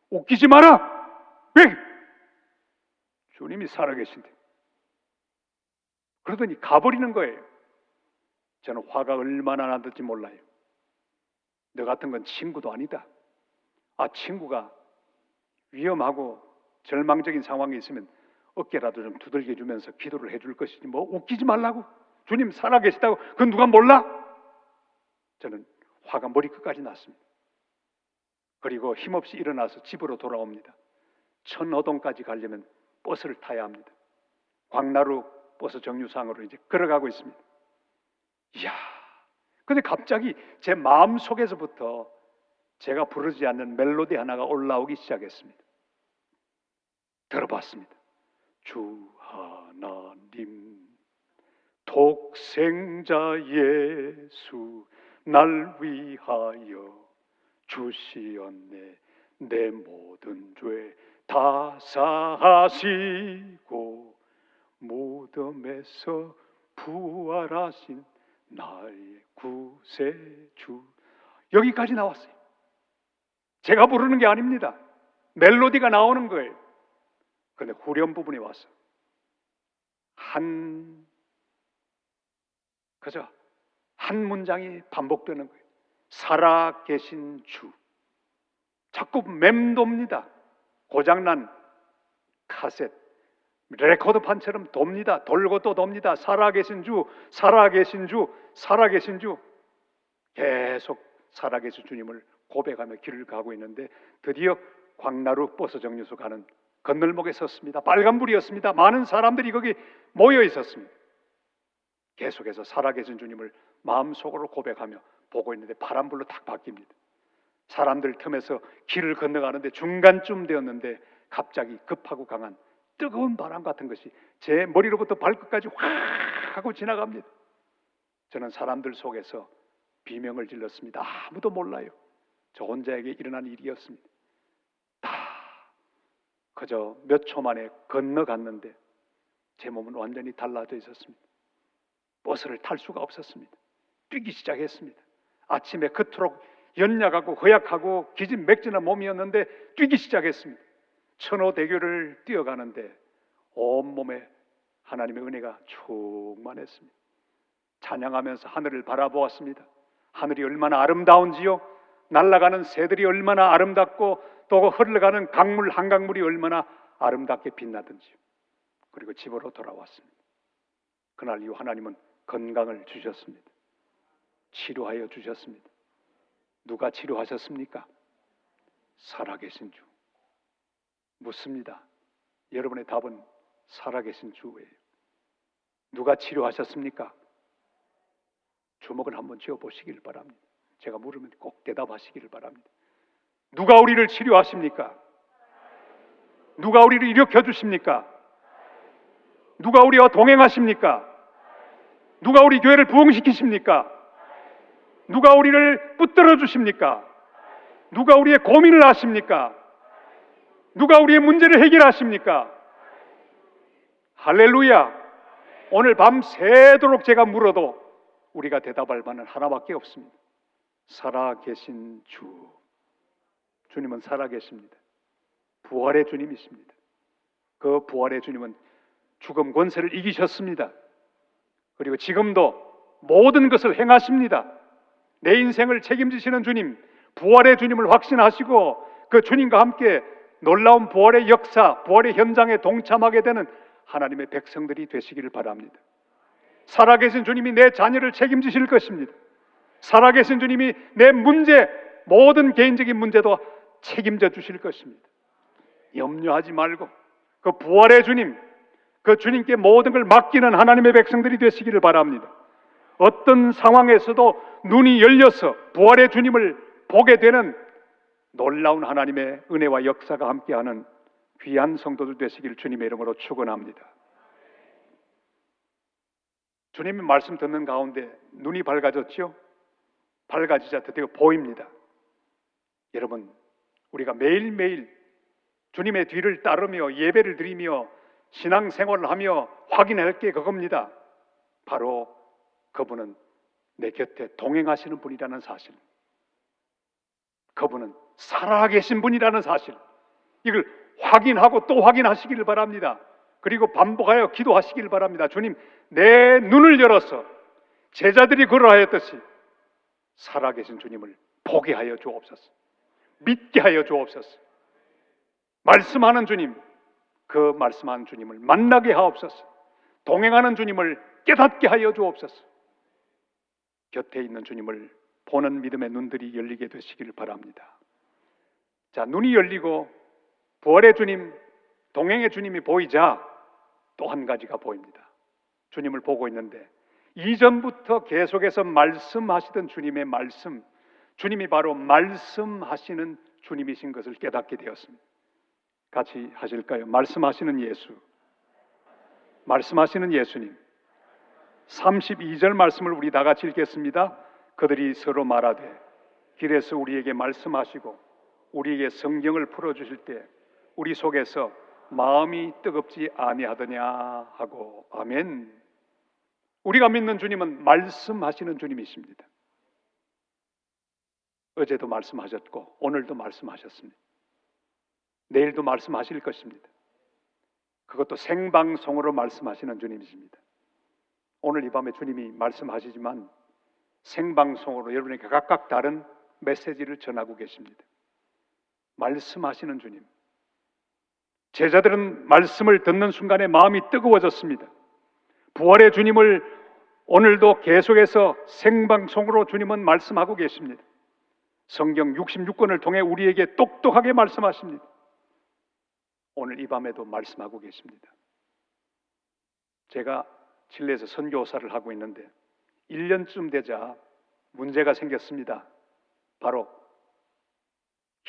웃기지 마라! 왜? 주님이 살아계신데. 그러더니 가버리는 거예요. 저는 화가 얼마나 나는지 몰라요. 너 같은 건 친구도 아니다. 아, 친구가 위험하고 절망적인 상황에 있으면 어깨라도 좀 두들겨 주면서 기도를 해줄 것이지 뭐 웃기지 말라고. 주님 살아계시다고 그건 누가 몰라? 저는 화가 머리끝까지 났습니다. 그리고 힘없이 일어나서 집으로 돌아옵니다. 천호동까지 가려면 버스를 타야 합니다. 광나루 버스 정류장으로 이제 걸어가고 있습니다. 이야, 근데 갑자기 제 마음 속에서부터 제가 부르지 않는 멜로디 하나가 올라오기 시작했습니다. 들어봤습니다. 주 하나님 독생자 예수 날 위하여 주시었네. 내 모든 죄 다 사하시고 무덤에서 부활하신 나의 구세주. 여기까지 나왔어요. 제가 부르는 게 아닙니다. 멜로디가 나오는 거예요. 그런데 후렴 부분에 와서 그저 한 문장이 반복되는 거예요. 살아계신 주. 자꾸 맴돕니다. 고장난 카셋 레코드판처럼 돕니다. 돌고 또 돕니다. 살아계신 주, 살아계신 주, 살아계신 주. 계속 살아계신 주님을 고백하며 길을 가고 있는데 드디어 광나루 버스 정류소 가는 건널목에 섰습니다. 빨간불이었습니다. 많은 사람들이 거기 모여 있었습니다. 계속해서 살아계신 주님을 마음속으로 고백하며 보고 있는데 파란불로 탁 바뀝니다. 사람들 틈에서 길을 건너가는데 중간쯤 되었는데 갑자기 급하고 강한 뜨거운 바람 같은 것이 제 머리로부터 발끝까지 확 하고 지나갑니다. 저는 사람들 속에서 비명을 질렀습니다. 아무도 몰라요. 저 혼자에게 일어난 일이었습니다. 다 그저 몇 초 만에 건너갔는데 제 몸은 완전히 달라져 있었습니다. 버스를 탈 수가 없었습니다. 뛰기 시작했습니다. 아침에 그토록 연약하고 허약하고 기진맥진한 몸이었는데 뛰기 시작했습니다. 천호대교를 뛰어가는데 온몸에 하나님의 은혜가 충만했습니다. 찬양하면서 하늘을 바라보았습니다. 하늘이 얼마나 아름다운지요. 날아가는 새들이 얼마나 아름답고 또 흘러가는 강물 한강물이 얼마나 아름답게 빛나든지요. 그리고 집으로 돌아왔습니다. 그날 이후 하나님은 건강을 주셨습니다. 치료하여 주셨습니다. 누가 치료하셨습니까? 살아계신 주. 묻습니다. 여러분의 답은 살아계신 주예요. 누가 치료하셨습니까? 주먹을 한번 쥐어보시길 바랍니다. 제가 물으면 꼭 대답하시기를 바랍니다. 누가 우리를 치료하십니까? 누가 우리를 일으켜 주십니까? 누가 우리와 동행하십니까? 누가 우리 교회를 부흥시키십니까? 누가 우리를 붙들어 주십니까? 누가 우리의 고민을 하십니까? 누가 우리의 문제를 해결하십니까? 할렐루야! 오늘 밤 새도록 제가 물어도 우리가 대답할 바는 하나밖에 없습니다. 살아계신 주. 주님은 살아계십니다. 부활의 주님이십니다. 그 부활의 주님은 죽음 권세를 이기셨습니다. 그리고 지금도 모든 것을 행하십니다. 내 인생을 책임지시는 주님, 부활의 주님을 확신하시고 그 주님과 함께 놀라운 부활의 역사, 부활의 현장에 동참하게 되는 하나님의 백성들이 되시기를 바랍니다. 살아계신 주님이 내 자녀를 책임지실 것입니다. 살아계신 주님이 내 문제, 모든 개인적인 문제도 책임져 주실 것입니다. 염려하지 말고 그 부활의 주님, 그 주님께 모든 걸 맡기는 하나님의 백성들이 되시기를 바랍니다. 어떤 상황에서도 눈이 열려서 부활의 주님을 보게 되는 놀라운 하나님의 은혜와 역사가 함께하는 귀한 성도들 되시기를 주님의 이름으로 축원합니다. 주님의 말씀 듣는 가운데 눈이 밝아졌죠? 밝아지자 드디어 보입니다. 여러분, 우리가 매일매일 주님의 뒤를 따르며 예배를 드리며 신앙생활을 하며 확인할 게 그겁니다. 바로 그분은 내 곁에 동행하시는 분이라는 사실, 그분은 살아계신 분이라는 사실, 이걸 확인하고 또 확인하시기를 바랍니다. 그리고 반복하여 기도하시기를 바랍니다. 주님, 내 눈을 열어서 제자들이 그러하였듯이 살아계신 주님을 보게 하여 주옵소서. 믿게 하여 주옵소서. 말씀하는 주님, 그 말씀하는 주님을 만나게 하옵소서. 동행하는 주님을 깨닫게 하여 주옵소서. 곁에 있는 주님을 보는 믿음의 눈들이 열리게 되시기를 바랍니다. 자, 눈이 열리고 부활의 주님, 동행의 주님이 보이자 또 한 가지가 보입니다. 주님을 보고 있는데 이전부터 계속해서 말씀하시던 주님의 말씀, 주님이 바로 말씀하시는 주님이신 것을 깨닫게 되었습니다. 같이 하실까요? 말씀하시는 예수, 말씀하시는 예수님. 32절 말씀을 우리 다 같이 읽겠습니다. 그들이 서로 말하되 길에서 우리에게 말씀하시고 우리에게 성경을 풀어주실 때 우리 속에서 마음이 뜨겁지 아니하더냐 하고. 아멘. 우리가 믿는 주님은 말씀하시는 주님이십니다. 어제도 말씀하셨고 오늘도 말씀하셨습니다. 내일도 말씀하실 것입니다. 그것도 생방송으로 말씀하시는 주님이십니다. 오늘 이 밤에 주님이 말씀하시지만 생방송으로 여러분에게 각각 다른 메시지를 전하고 계십니다. 말씀하시는 주님. 제자들은 말씀을 듣는 순간에 마음이 뜨거워졌습니다. 부활의 주님을 오늘도 계속해서 생방송으로 주님은 말씀하고 계십니다. 성경 66권을 통해 우리에게 똑똑하게 말씀하십니다. 오늘 이 밤에도 말씀하고 계십니다. 제가 칠레에서 선교사를 하고 있는데 1년쯤 되자 문제가 생겼습니다. 바로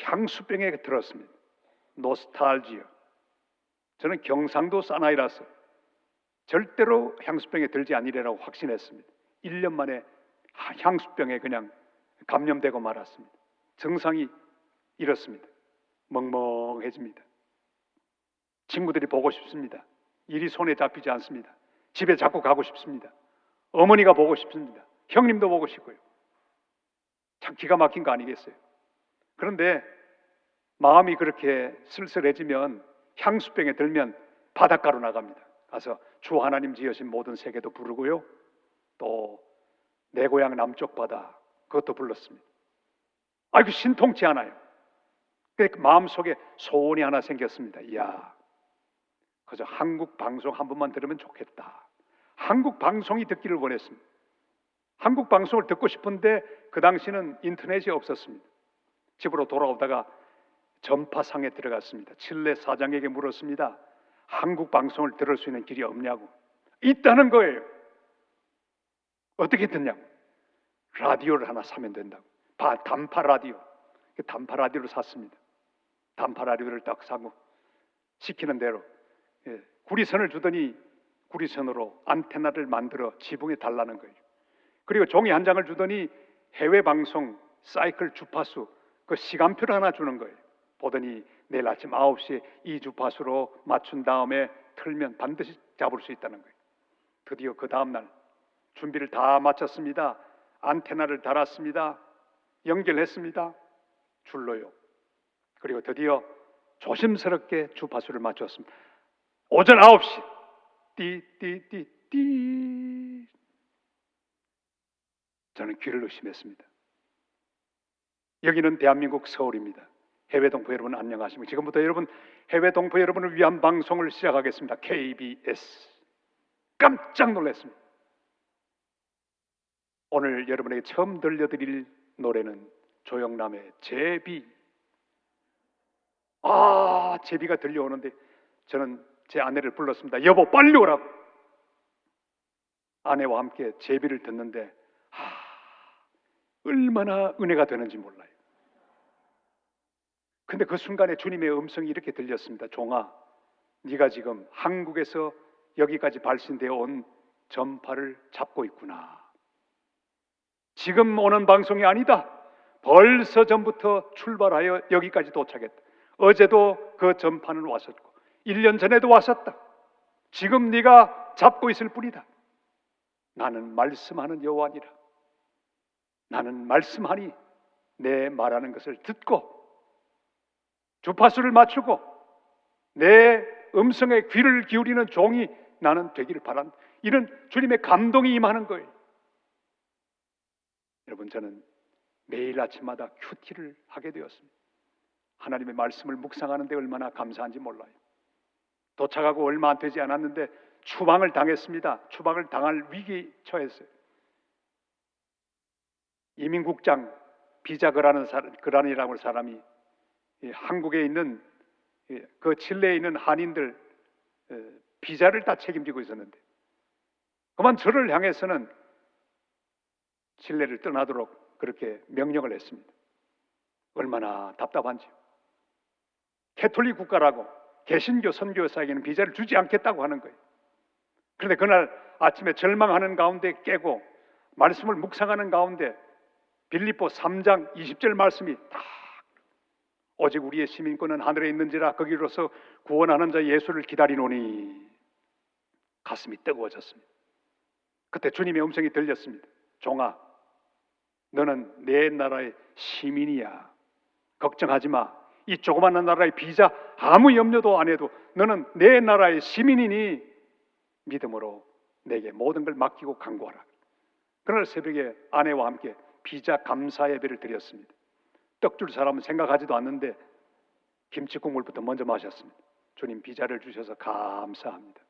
향수병에 들었습니다. 노스탈지아. 저는 경상도 사나이라서 절대로 향수병에 들지 않으리라고 확신했습니다. 1년 만에 향수병에 그냥 감염되고 말았습니다. 증상이 이렇습니다. 멍멍해집니다. 친구들이 보고 싶습니다. 일이 손에 잡히지 않습니다. 집에 자꾸 가고 싶습니다. 어머니가 보고 싶습니다. 형님도 보고 싶고요. 참 기가 막힌 거 아니겠어요? 그런데 마음이 그렇게 쓸쓸해지면 향수병에 들면 바닷가로 나갑니다. 가서 주 하나님 지으신 모든 세계도 부르고요. 또 내 고향 남쪽 바다 그것도 불렀습니다. 아이고 신통치 않아요. 그러니까 마음속에 소원이 하나 생겼습니다. 이야, 그저 한국 방송 한 번만 들으면 좋겠다. 한국 방송이 듣기를 원했습니다. 한국 방송을 듣고 싶은데 그 당시는 인터넷이 없었습니다. 집으로 돌아오다가 전파상에 들어갔습니다. 칠레 사장에게 물었습니다. 한국 방송을 들을 수 있는 길이 없냐고. 있다는 거예요. 어떻게 듣냐고. 라디오를 하나 사면 된다고. 단파 라디오. 단파 라디오를 샀습니다. 단파 라디오를 딱 사고 시키는 대로 구리선을 주더니 구리선으로 안테나를 만들어 지붕에 달라는 거예요. 그리고 종이 한 장을 주더니 해외 방송 사이클 주파수 그 시간표를 하나 주는 거예요. 보더니 내일 아침 9시에 이 주파수로 맞춘 다음에 틀면 반드시 잡을 수 있다는 거예요. 드디어 그 다음날 준비를 다 마쳤습니다. 안테나를 달았습니다. 연결했습니다. 줄로요. 그리고 드디어 조심스럽게 주파수를 맞췄습니다. 오전 9시 띠띠띠띠. 저는 귀를 의심했습니다. 여기는 대한민국 서울입니다. 해외 동포 여러분 안녕하십니까? 지금부터 여러분 해외 동포 여러분을 위한 방송을 시작하겠습니다. KBS. 깜짝 놀랐습니다. 오늘 여러분에게 처음 들려드릴 노래는 조영남의 제비. 제비가 들려오는데 저는 제 아내를 불렀습니다. 여보 빨리 오라고. 아내와 함께 제비를 듣는데 얼마나 은혜가 되는지 몰라요. 근데 그 순간에 주님의 음성이 이렇게 들렸습니다. 종아, 네가 지금 한국에서 여기까지 발신되어 온 전파를 잡고 있구나. 지금 오는 방송이 아니다. 벌써 전부터 출발하여 여기까지 도착했다. 어제도 그 전파는 왔었고 1년 전에도 왔었다. 지금 네가 잡고 있을 뿐이다. 나는 말씀하는 여호와니라. 나는 말씀하니 내 말하는 것을 듣고 주파수를 맞추고 내 음성에 귀를 기울이는 종이 나는 되기를 바란다. 이런 주님의 감동이 임하는 거예요. 여러분, 저는 매일 아침마다 큐티를 하게 되었습니다. 하나님의 말씀을 묵상하는데 얼마나 감사한지 몰라요. 도착하고 얼마 안 되지 않았는데 추방을 당했습니다. 추방을 당할 위기에 처했어요. 이민국장 비자그라는 그란이라고 하는 사람이 한국에 있는 그 칠레에 있는 한인들 비자를 다 책임지고 있었는데 그만 저를 향해서는 칠레를 떠나도록 그렇게 명령을 했습니다. 얼마나 답답한지. 캐톨릭 국가라고 개신교 선교사에게는 비자를 주지 않겠다고 하는 거예요. 그런데 그날 아침에 절망하는 가운데 깨고 말씀을 묵상하는 가운데 빌립보 3장 20절 말씀이 딱 오직 우리의 시민권은 하늘에 있는지라 거기로서 구원하는 자 예수를 기다리노니 가슴이 뜨거워졌습니다. 그때 주님의 음성이 들렸습니다. 종아, 너는 내 나라의 시민이야. 걱정하지 마. 이 조그마한 나라의 비자 아무 염려도 안 해도 너는 내 나라의 시민이니 믿음으로 내게 모든 걸 맡기고 간구하라. 그날 새벽에 아내와 함께 비자 감사 예배를 드렸습니다. 떡 줄 사람은 생각하지도 않는데 김치국물부터 먼저 마셨습니다. 주님 비자를 주셔서 감사합니다.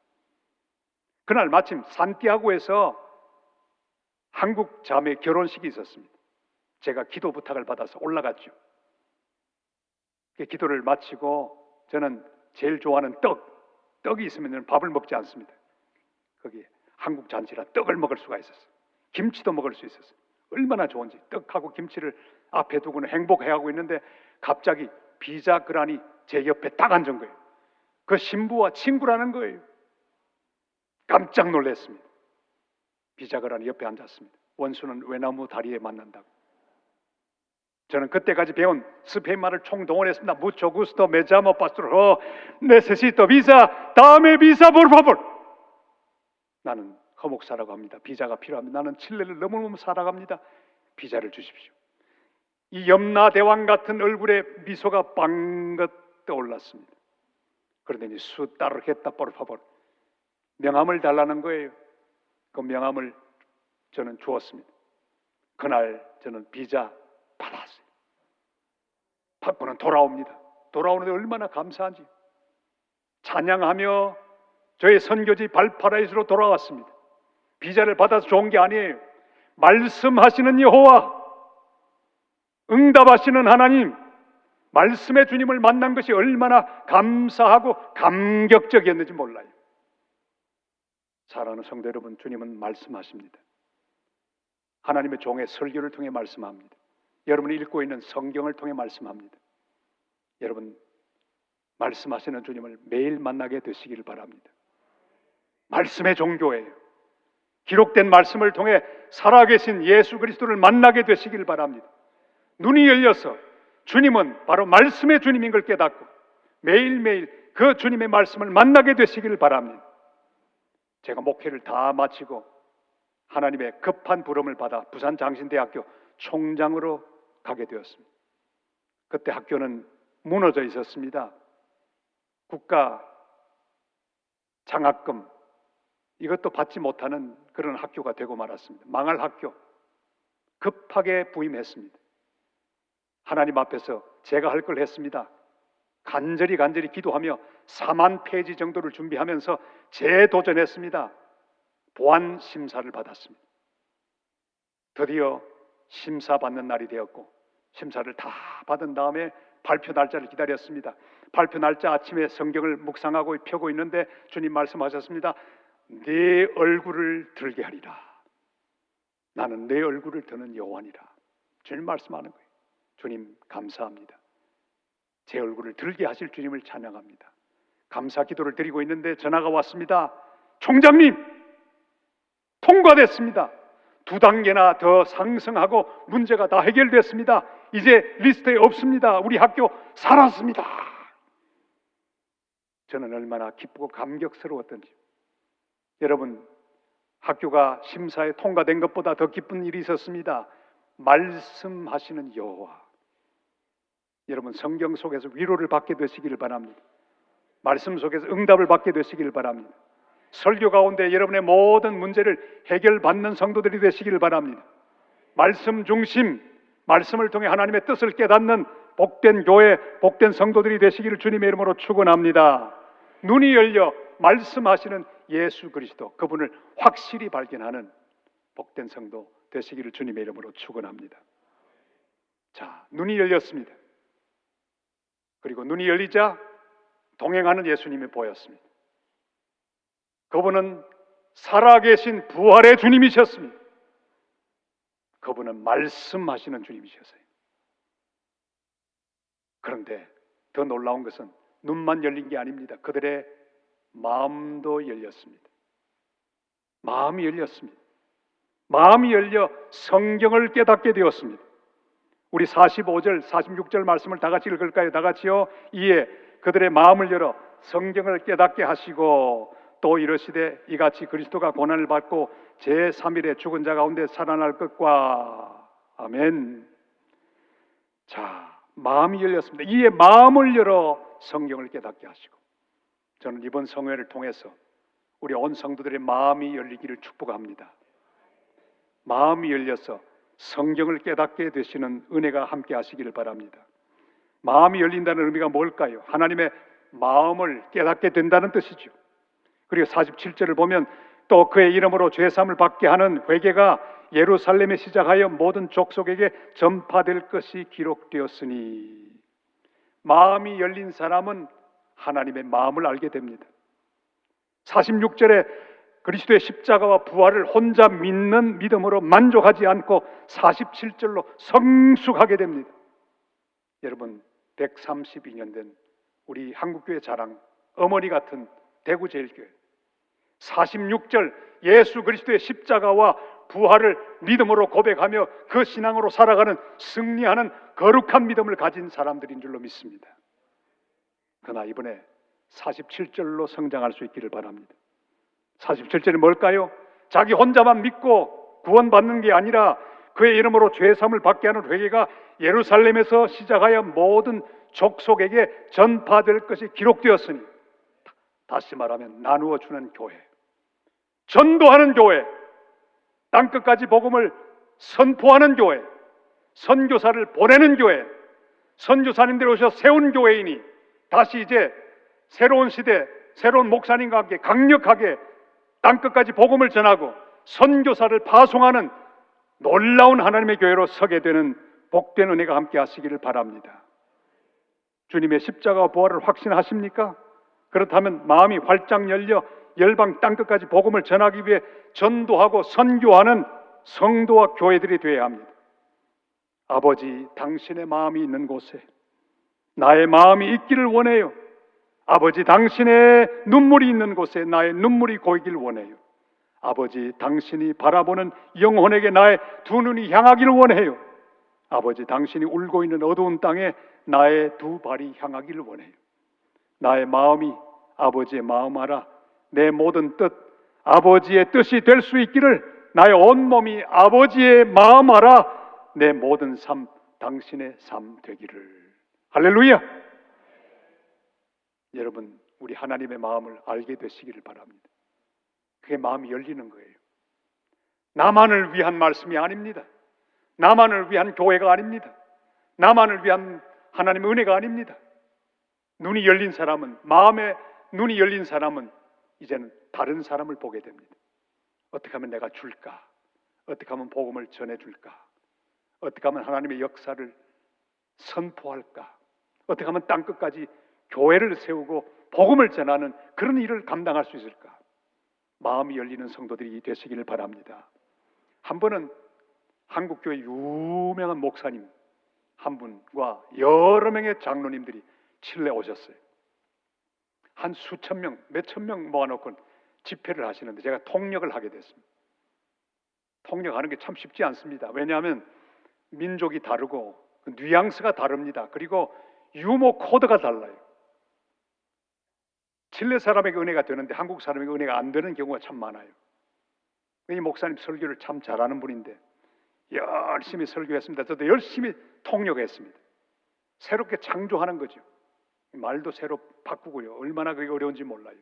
그날 마침 산티아고에서 한국 자매 결혼식이 있었습니다. 제가 기도 부탁을 받아서 올라갔죠. 기도를 마치고 저는 제일 좋아하는 떡이 있으면 밥을 먹지 않습니다. 거기에 한국 잔치라 떡을 먹을 수가 있었어요. 김치도 먹을 수 있었어요. 얼마나 좋은지. 떡하고 김치를 앞에 두고는 행복해하고 있는데 갑자기 비자 그란이 제 옆에 딱 앉은 거예요. 그 신부와 친구라는 거예요. 깜짝 놀랐습니다. 비자 그란이 옆에 앉았습니다. 원수는 외나무 다리에 만난다고. 저는 그때까지 배운 스페인 말을 총동원했습니다. 무초 구스토 메자모 파스토로 네세시토 비자 다음에 비자 볼파볼. 나는 허목사라고 합니다. 비자가 필요합니다. 나는 칠레를 너무너무 사랑합니다. 비자를 주십시오. 이 염라대왕 같은 얼굴에 미소가 빵긋 떠올랐습니다. 그러더니 수 따르겠다 볼파볼. 명함을 달라는 거예요. 그 명함을 저는 주었습니다. 그날 저는 비자 받았어요. 받고는 돌아옵니다. 돌아오는데 얼마나 감사한지. 찬양하며 저의 선교지 발파라이스로 돌아왔습니다. 비자를 받아서 좋은 게 아니에요. 말씀하시는 여호와, 응답하시는 하나님, 말씀의 주님을 만난 것이 얼마나 감사하고 감격적이었는지 몰라요. 사랑하는 성도 여러분, 주님은 말씀하십니다. 하나님의 종의 설교를 통해 말씀합니다. 여러분이 읽고 있는 성경을 통해 말씀합니다. 여러분, 말씀하시는 주님을 매일 만나게 되시기를 바랍니다. 말씀의 종교예요. 기록된 말씀을 통해 살아계신 예수 그리스도를 만나게 되시길 바랍니다. 눈이 열려서 주님은 바로 말씀의 주님인 걸 깨닫고 매일매일 그 주님의 말씀을 만나게 되시길 바랍니다. 제가 목회를 다 마치고 하나님의 급한 부름을 받아 부산장신대학교 총장으로 가게 되었습니다. 그때 학교는 무너져 있었습니다. 국가 장학금 이것도 받지 못하는 그런 학교가 되고 말았습니다. 망할 학교. 급하게 부임했습니다. 하나님 앞에서 제가 할 걸 했습니다. 간절히 기도하며 4만 페이지 정도를 준비하면서 재도전했습니다. 보안 심사를 받았습니다. 드디어 심사 받는 날이 되었고 심사를 다 받은 다음에 발표 날짜를 기다렸습니다. 발표 날짜 아침에 성경을 묵상하고 펴고 있는데 주님 말씀하셨습니다. 네 얼굴을 들게 하리라. 나는 내 얼굴을 드는 여호와니라. 주님 말씀하는 거예요. 주님 감사합니다. 제 얼굴을 들게 하실 주님을 찬양합니다. 감사 기도를 드리고 있는데 전화가 왔습니다. 총장님, 통과됐습니다. 2단계나 더 상승하고 문제가 다 해결됐습니다. 이제 리스트에 없습니다. 우리 학교 살았습니다. 저는 얼마나 기쁘고 감격스러웠던지. 여러분, 학교가 심사에 통과된 것보다 더 기쁜 일이 있었습니다. 말씀하시는 여호와. 여러분, 성경 속에서 위로를 받게 되시기를 바랍니다. 말씀 속에서 응답을 받게 되시기를 바랍니다. 설교 가운데 여러분의 모든 문제를 해결받는 성도들이 되시기를 바랍니다. 말씀 중심, 말씀을 통해 하나님의 뜻을 깨닫는 복된 교회, 복된 성도들이 되시기를 주님의 이름으로 축원합니다. 눈이 열려 말씀하시는 예수 그리스도, 그분을 확실히 발견하는 복된 성도 되시기를 주님의 이름으로 축원합니다. 자, 눈이 열렸습니다. 그리고 눈이 열리자 동행하는 예수님이 보였습니다. 그분은 살아계신 부활의 주님이셨습니다. 그분은 말씀하시는 주님이셨어요. 그런데 더 놀라운 것은 눈만 열린 게 아닙니다. 그들의 마음도 열렸습니다. 마음이 열렸습니다. 마음이 열려 성경을 깨닫게 되었습니다. 우리 45절, 46절 말씀을 다 같이 읽을까요? 다 같이요. 이에 그들의 마음을 열어 성경을 깨닫게 하시고 또 이르시되 이같이 그리스도가 고난을 받고 제3일에 죽은 자 가운데 살아날 것과. 아멘. 자, 마음이 열렸습니다. 이에 마음을 열어 성경을 깨닫게 하시고. 저는 이번 성회를 통해서 우리 온 성도들의 마음이 열리기를 축복합니다. 마음이 열려서 성경을 깨닫게 되시는 은혜가 함께 하시기를 바랍니다. 마음이 열린다는 의미가 뭘까요? 하나님의 마음을 깨닫게 된다는 뜻이죠. 그리고 47절을 보면 또 그의 이름으로 죄사함을 받게 하는 회개가 예루살렘에 시작하여 모든 족속에게 전파될 것이 기록되었으니. 마음이 열린 사람은 하나님의 마음을 알게 됩니다. 46절에 그리스도의 십자가와 부활을 혼자 믿는 믿음으로 만족하지 않고 47절로 성숙하게 됩니다. 여러분, 132년 된 우리 한국교회 자랑, 어머니 같은 대구제일교회 46절 예수 그리스도의 십자가와 부활을 믿음으로 고백하며 그 신앙으로 살아가는 승리하는 거룩한 믿음을 가진 사람들인 줄로 믿습니다. 그러나 이번에 47절로 성장할 수 있기를 바랍니다. 47절이 뭘까요? 자기 혼자만 믿고 구원받는 게 아니라 그의 이름으로 죄사함을 받게 하는 회개가 예루살렘에서 시작하여 모든 족속에게 전파될 것이 기록되었으니. 다시 말하면 나누어 주는 교회, 전도하는 교회, 땅끝까지 복음을 선포하는 교회, 선교사를 보내는 교회, 선교사님들이 오셔 세운 교회이니 다시 이제 새로운 시대, 새로운 목사님과 함께 강력하게 땅끝까지 복음을 전하고 선교사를 파송하는 놀라운 하나님의 교회로 서게 되는 복된 은혜가 함께 하시기를 바랍니다. 주님의 십자가와 부활을 확신하십니까? 그렇다면 마음이 활짝 열려 열방 땅끝까지 복음을 전하기 위해 전도하고 선교하는 성도와 교회들이 되어야 합니다. 아버지, 당신의 마음이 있는 곳에 나의 마음이 있기를 원해요. 아버지, 당신의 눈물이 있는 곳에 나의 눈물이 고이길 원해요. 아버지, 당신이 바라보는 영혼에게 나의 두 눈이 향하기를 원해요. 아버지, 당신이 울고 있는 어두운 땅에 나의 두 발이 향하기를 원해요. 나의 마음이 아버지의 마음 알아 내 모든 뜻, 아버지의 뜻이 될 수 있기를, 나의 온몸이 아버지의 마음 알아 내 모든 삶 당신의 삶 되기를. 할렐루야! 여러분, 우리 하나님의 마음을 알게 되시기를 바랍니다. 그게 마음이 열리는 거예요. 나만을 위한 말씀이 아닙니다. 나만을 위한 교회가 아닙니다. 나만을 위한 하나님의 은혜가 아닙니다. 눈이 열린 사람은, 마음의 눈이 열린 사람은 이제는 다른 사람을 보게 됩니다. 어떻게 하면 내가 줄까? 어떻게 하면 복음을 전해줄까? 어떻게 하면 하나님의 역사를 선포할까? 어떻게 하면 땅끝까지 교회를 세우고 복음을 전하는 그런 일을 감당할 수 있을까? 마음이 열리는 성도들이 되시기를 바랍니다. 한 번은 한국교회 유명한 목사님 한 분과 여러 명의 장로님들이 칠레 오셨어요. 한 수천 명, 몇천 명 모아놓고 집회를 하시는데 제가 통역을 하게 됐습니다. 통역하는 게 참 쉽지 않습니다. 왜냐하면 민족이 다르고 뉘앙스가 다릅니다. 그리고 유머 코드가 달라요. 칠레 사람에게 은혜가 되는데 한국 사람에게 은혜가 안 되는 경우가 참 많아요. 이 목사님 설교를 참 잘하는 분인데 열심히 설교했습니다. 저도 열심히 통역했습니다. 새롭게 창조하는 거죠. 말도 새로 바꾸고요. 얼마나 그게 어려운지 몰라요.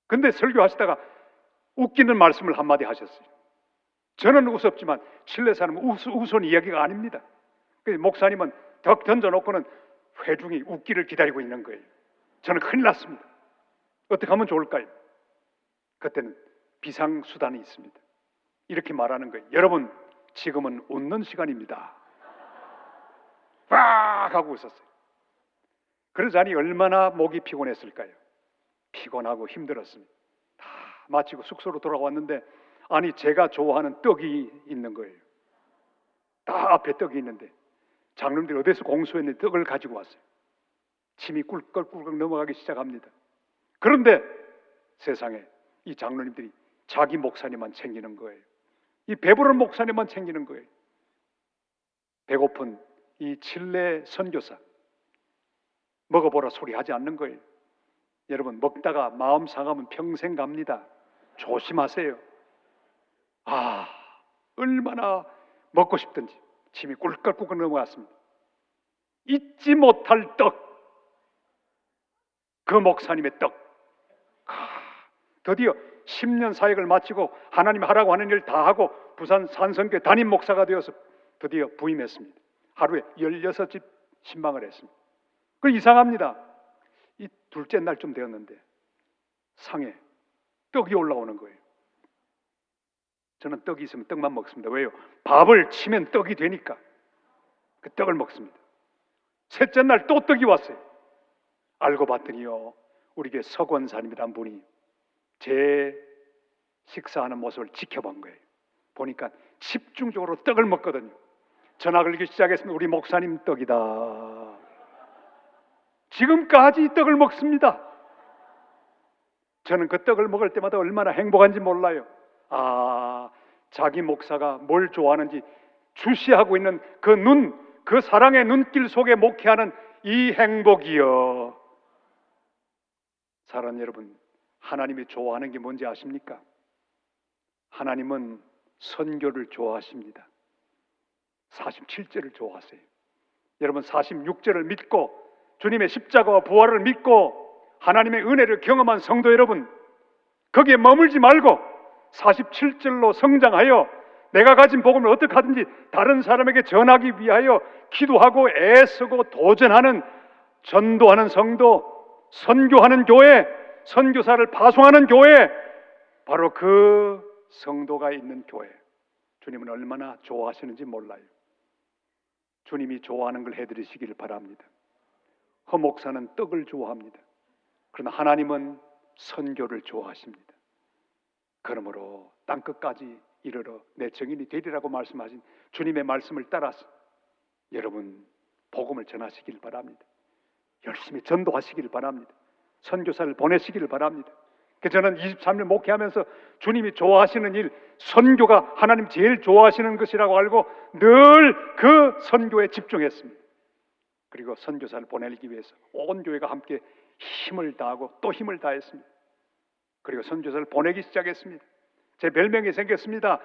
근데 설교하시다가 웃기는 말씀을 한마디 하셨어요. 저는 우습지만 칠레 사람은 우스운 이야기가 아닙니다. 목사님은 덕 던져놓고는 회중이 웃기를 기다리고 있는 거예요. 저는 큰일 났습니다. 어떻게 하면 좋을까요? 그때는 비상수단이 있습니다. 이렇게 말하는 거예요. 여러분, 지금은 웃는 시간입니다. 빡 하고 웃었어요. 그러자니 얼마나 목이 피곤했을까요? 피곤하고 힘들었습니다. 다 마치고 숙소로 돌아왔는데 아니 제가 좋아하는 떡이 있는 거예요. 다 앞에 떡이 있는데 장로님들이 어디서 공수했는데 떡을 가지고 왔어요. 침이 꿀꺽꿀꺽 넘어가기 시작합니다. 그런데 세상에 이 장로님들이 자기 목사님만 챙기는 거예요. 이 배부른 목사님만 챙기는 거예요. 배고픈 이 칠레 선교사 먹어보라 소리 하지 않는 거예요. 여러분, 먹다가 마음 상하면 평생 갑니다. 조심하세요. 얼마나 먹고 싶든지 침이 꿀꺽꿀꺽 넘어갔습니다. 잊지 못할 떡, 그 목사님의 떡. 드디어 10년 사역을 마치고 하나님 하라고 하는 일 다 하고 부산 산성교회 담임 목사가 되어서 드디어 부임했습니다. 하루에 16집 신방을 했습니다. 그 이상합니다. 이 둘째 날쯤 되었는데 상에 떡이 올라오는 거예요. 저는 떡이 있으면 떡만 먹습니다. 왜요? 밥을 치면 떡이 되니까 그 떡을 먹습니다. 셋째 날 또 떡이 왔어요. 알고 봤더니요, 우리 교회 서권사님이란 분이 제 식사하는 모습을 지켜본 거예요. 보니까 집중적으로 떡을 먹거든요. 전화 걸기 시작했으면 우리 목사님 떡이다. 지금까지 떡을 먹습니다. 저는 그 떡을 먹을 때마다 얼마나 행복한지 몰라요. 자기 목사가 뭘 좋아하는지 주시하고 있는 그 눈, 그 사랑의 눈길 속에 목회하는 이 행복이요. 사랑하는 여러분, 하나님이 좋아하는 게 뭔지 아십니까? 하나님은 선교를 좋아하십니다. 47절을 좋아하세요. 여러분, 46절을 믿고 주님의 십자가와 부활을 믿고 하나님의 은혜를 경험한 성도 여러분, 거기에 머물지 말고 47절로 성장하여 내가 가진 복음을 어떻게 하든지 다른 사람에게 전하기 위하여 기도하고 애쓰고 도전하는, 전도하는 성도, 선교하는 교회, 선교사를 파송하는 교회, 바로 그 성도가 있는 교회, 주님은 얼마나 좋아하시는지 몰라요. 주님이 좋아하는 걸 해드리시기를 바랍니다. 허 목사는 떡을 좋아합니다. 그러나 하나님은 선교를 좋아하십니다. 그러므로 땅끝까지 이르러 내 증인이 되리라고 말씀하신 주님의 말씀을 따라서 여러분 복음을 전하시길 바랍니다. 열심히 전도하시기를 바랍니다. 선교사를 보내시기를 바랍니다. 그래서 저는 23년 목회하면서 주님이 좋아하시는 일, 선교가 하나님 제일 좋아하시는 것이라고 알고 늘 그 선교에 집중했습니다. 그리고 선교사를 보내기 위해서 온 교회가 함께 힘을 다하고 또 힘을 다했습니다. 그리고 선교사를 보내기 시작했습니다. 제 별명이 생겼습니다.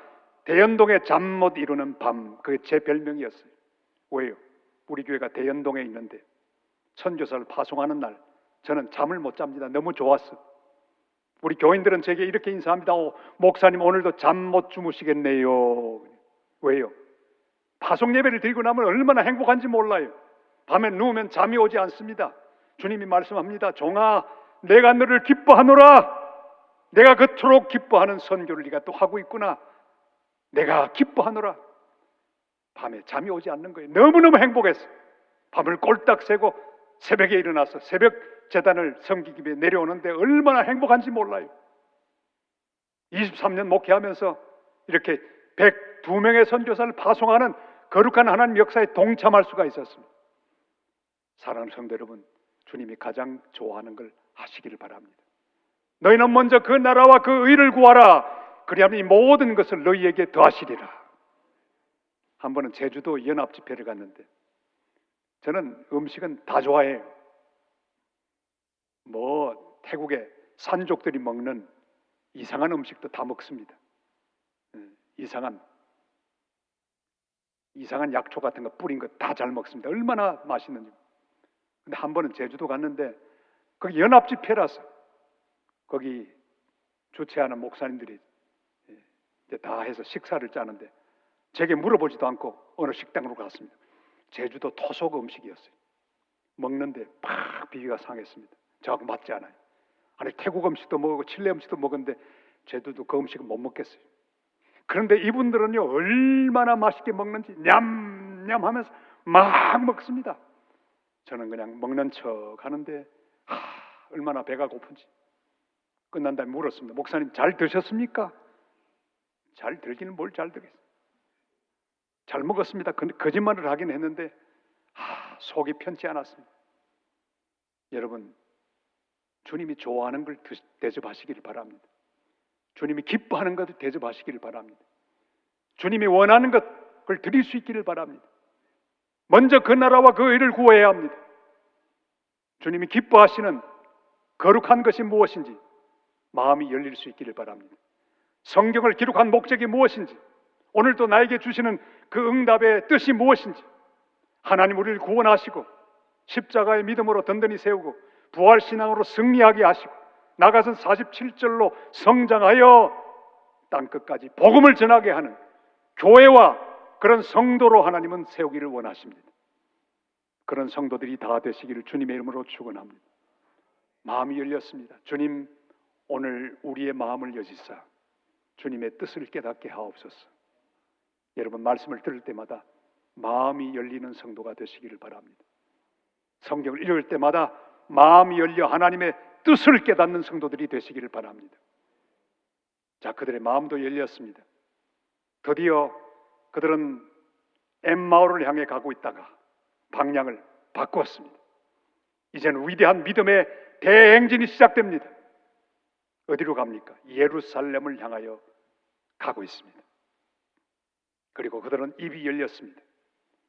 대연동의 잠 못 이루는 밤. 그게 제 별명이었어요. 왜요? 우리 교회가 대연동에 있는데 선교사를 파송하는 날 저는 잠을 못 잡니다. 너무 좋았어. 우리 교인들은 제게 이렇게 인사합니다. 목사님 오늘도 잠 못 주무시겠네요. 왜요? 파송 예배를 드리고 나면 얼마나 행복한지 몰라요. 밤에 누우면 잠이 오지 않습니다. 주님이 말씀합니다. 종아, 내가 너를 기뻐하노라. 내가 그토록 기뻐하는 선교를 네가 또 하고 있구나. 내가 기뻐하노라. 밤에 잠이 오지 않는 거예요. 너무너무 행복했어. 밤을 꼴딱 새고 새벽에 일어나서 새벽 제단을 섬기기 위해 내려오는데 얼마나 행복한지 몰라요. 23년 목회하면서 이렇게 102명의 선교사를 파송하는 거룩한 하나님 역사에 동참할 수가 있었습니다. 사랑하는 성도 여러분, 주님이 가장 좋아하는 걸 하시기를 바랍니다. 너희는 먼저 그 나라와 그 의를 구하라. 그리하면 이 모든 것을 너희에게 더하시리라. 한 번은 제주도 연합집회를 갔는데 저는 음식은 다 좋아해요. 태국의 산족들이 먹는 이상한 음식도 다 먹습니다. 이상한 약초 같은 거 뿌린 거 다 잘 먹습니다. 얼마나 맛있는지. 근데 한 번은 제주도 갔는데 거기 연합집회라서 거기 주최하는 목사님들이 이제 다 해서 식사를 짜는데 제게 물어보지도 않고 어느 식당으로 갔습니다. 제주도 토속 음식이었어요. 먹는데 팍 비위가 상했습니다. 저하고 맞지 않아요. 아니 태국 음식도 먹고 칠레 음식도 먹었는데 제주도 그 음식은 못 먹겠어요. 그런데 이분들은요 얼마나 맛있게 먹는지 냠냠 하면서 막 먹습니다. 저는 그냥 먹는 척 하는데 얼마나 배가 고픈지. 끝난 다음에 물었습니다. 목사님 잘 드셨습니까? 잘 들기는 뭘 잘 들겠어요. 잘 먹었습니다. 근데 거짓말을 하긴 했는데 속이 편치 않았습니다. 여러분, 주님이 좋아하는 걸 대접하시기를 바랍니다. 주님이 기뻐하는 것을 대접하시기를 바랍니다. 주님이 원하는 것을 드릴 수 있기를 바랍니다. 먼저 그 나라와 그 의를 구해야 합니다. 주님이 기뻐하시는 거룩한 것이 무엇인지 마음이 열릴 수 있기를 바랍니다. 성경을 기록한 목적이 무엇인지, 오늘도 나에게 주시는 그 응답의 뜻이 무엇인지, 하나님 우리를 구원하시고 십자가의 믿음으로 든든히 세우고 부활신앙으로 승리하게 하시고 나가선 47절로 성장하여 땅끝까지 복음을 전하게 하는 교회와 그런 성도로 하나님은 세우기를 원하십니다. 그런 성도들이 다 되시기를 주님의 이름으로 축원합니다. 마음이 열렸습니다. 주님, 오늘 우리의 마음을 여시사 주님의 뜻을 깨닫게 하옵소서. 여러분, 말씀을 들을 때마다 마음이 열리는 성도가 되시기를 바랍니다. 성경을 읽을 때마다 마음이 열려 하나님의 뜻을 깨닫는 성도들이 되시기를 바랍니다. 자, 그들의 마음도 열렸습니다. 드디어 그들은 엠마오를 향해 가고 있다가 방향을 바꾸었습니다. 이제는 위대한 믿음의 대행진이 시작됩니다. 어디로 갑니까? 예루살렘을 향하여 가고 있습니다. 그리고 그들은 입이 열렸습니다.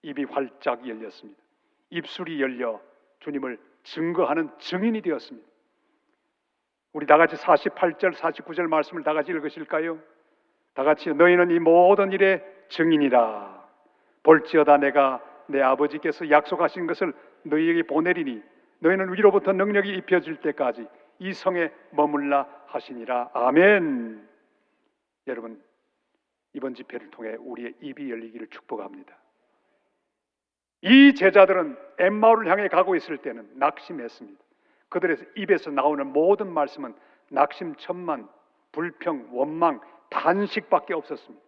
입이 활짝 열렸습니다. 입술이 열려 주님을 증거하는 증인이 되었습니다. 우리 다 같이 48절, 49절 말씀을 다 같이 읽으실까요? 다 같이 너희는 이 모든 일의 증인이라. 볼지어다 내가 내 아버지께서 약속하신 것을 너희에게 보내리니 너희는 위로부터 능력이 입혀질 때까지 이 성에 머물라 하시니라. 아멘. 여러분, 이번 집회를 통해 우리의 입이 열리기를 축복합니다. 이 제자들은 엠마오를 향해 가고 있을 때는 낙심했습니다. 그들의 입에서 나오는 모든 말씀은 낙심천만, 불평, 원망, 탄식밖에 없었습니다.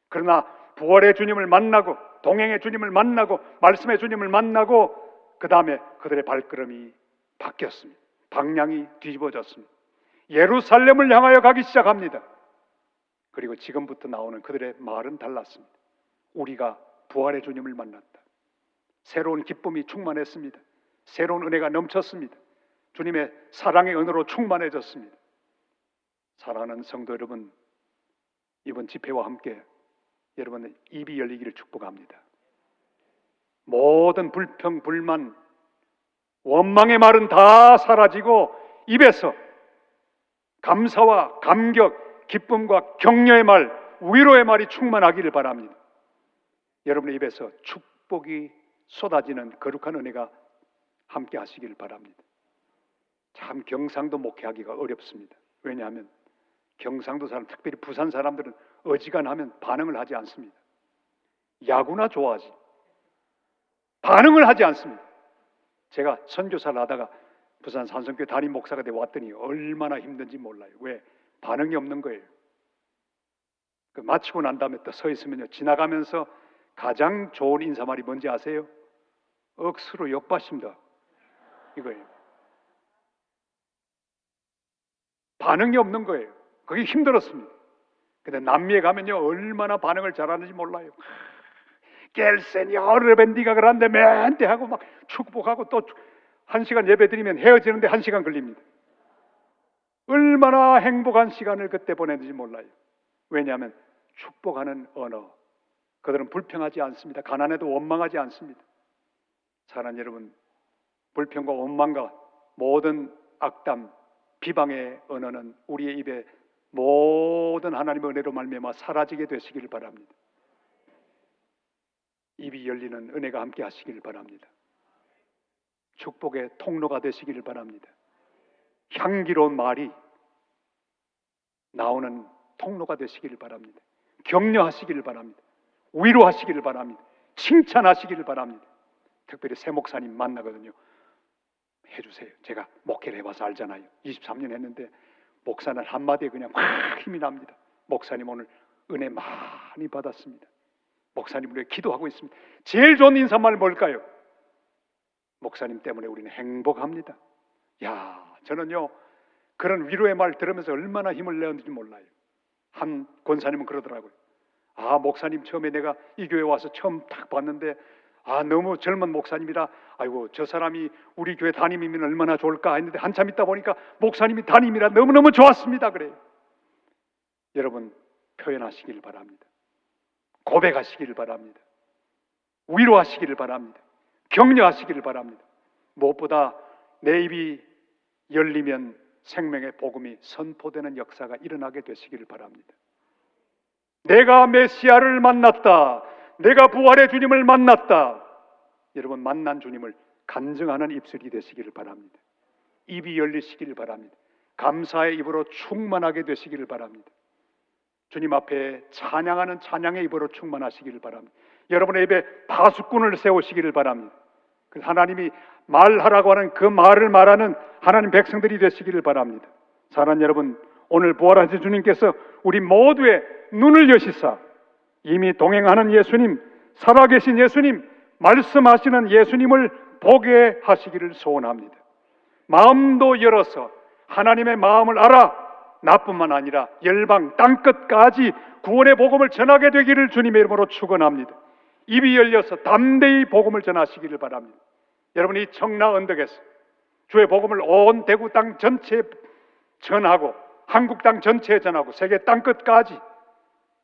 그러나 부활의 주님을 만나고 동행의 주님을 만나고 말씀의 주님을 만나고 그 다음에 그들의 발걸음이 바뀌었습니다. 방향이 뒤집어졌습니다. 예루살렘을 향하여 가기 시작합니다. 그리고 지금부터 나오는 그들의 말은 달랐습니다. 우리가 부활의 주님을 만났다. 새로운 기쁨이 충만했습니다. 새로운 은혜가 넘쳤습니다. 주님의 사랑의 은혜로 충만해졌습니다. 사랑하는 성도 여러분, 이번 집회와 함께 여러분의 입이 열리기를 축복합니다. 모든 불평, 불만, 원망의 말은 다 사라지고 입에서 감사와 감격, 기쁨과 격려의 말, 위로의 말이 충만하기를 바랍니다. 여러분의 입에서 축복이 쏟아지는 거룩한 은혜가 함께 하시기를 바랍니다. 참 경상도 목회하기가 어렵습니다. 왜냐하면 경상도 사람, 특별히 부산 사람들은 어지간하면 반응을 하지 않습니다. 야구나 좋아하지 반응을 하지 않습니다. 제가 선교사를 하다가 부산 산성교회 담임 목사가 돼 왔더니 얼마나 힘든지 몰라요. 왜? 반응이 없는 거예요. 마치고 난 다음에 또 서 있으면요, 지나가면서 가장 좋은 인사말이 뭔지 아세요? 억수로 욕받습니다. 이거예요. 반응이 없는 거예요. 그게 힘들었습니다. 근데 남미에 가면요, 얼마나 반응을 잘하는지 몰라요. 겔세니어 르벤디가 그런데 멘트 하고 막 축복하고 또 1시간 예배 드리면 헤어지는데 1시간 걸립니다. 얼마나 행복한 시간을 그때 보냈는지 몰라요. 왜냐하면 축복하는 언어, 그들은 불평하지 않습니다. 가난해도 원망하지 않습니다. 사랑하는 여러분, 불평과 원망과 모든 악담, 비방의 언어는 우리의 입에 모든 하나님의 은혜로 말미암아 사라지게 되시기를 바랍니다. 입이 열리는 은혜가 함께 하시기를 바랍니다. 축복의 통로가 되시기를 바랍니다. 향기로운 말이 나오는 통로가 되시기를 바랍니다. 격려하시기를 바랍니다. 위로하시기를 바랍니다. 칭찬하시기를 바랍니다. 특별히 새 목사님 만나거든요. 해주세요. 제가 목회를 해봐서 알잖아요. 23년 했는데 목사는 한마디에 그냥 확 힘이 납니다. 목사님 오늘 은혜 많이 받았습니다. 목사님 우리가 기도하고 있습니다. 제일 좋은 인사말 뭘까요? 목사님 때문에 우리는 행복합니다. 야, 저는요 그런 위로의 말 들으면서 얼마나 힘을 내었는지 몰라요. 한 권사님은 그러더라고요. 아, 목사님 처음에 내가 이 교회 와서 처음 딱 봤는데 너무 젊은 목사님이라 아이고 저 사람이 우리 교회 담임이면 얼마나 좋을까 했는데 한참 있다 보니까 목사님이 담임이라 너무너무 좋았습니다. 그래요. 여러분 표현하시길 바랍니다. 고백하시기를 바랍니다. 위로하시기를 바랍니다. 격려하시기를 바랍니다. 무엇보다 내 입이 열리면 생명의 복음이 선포되는 역사가 일어나게 되시기를 바랍니다. 내가 메시아를 만났다. 내가 부활의 주님을 만났다. 여러분 만난 주님을 간증하는 입술이 되시기를 바랍니다. 입이 열리시기를 바랍니다. 감사의 입으로 충만하게 되시기를 바랍니다. 주님 앞에 찬양하는 찬양의 입으로 충만하시기를 바랍니다. 여러분의 입에 파수꾼을 세우시기를 바랍니다. 하나님이 말하라고 하는 그 말을 말하는 하나님 백성들이 되시기를 바랍니다. 사랑하는 여러분, 오늘 부활하신 주님께서 우리 모두의 눈을 여시사 이미 동행하는 예수님, 살아계신 예수님, 말씀하시는 예수님을 보게 하시기를 소원합니다. 마음도 열어서 하나님의 마음을 알아 나뿐만 아니라 열방 땅끝까지 구원의 복음을 전하게 되기를 주님의 이름으로 축원합니다. 입이 열려서 담대히 복음을 전하시기를 바랍니다. 여러분 이 청라 언덕에서 주의 복음을 온 대구 땅 전체에 전하고 한국 땅 전체에 전하고 세계 땅끝까지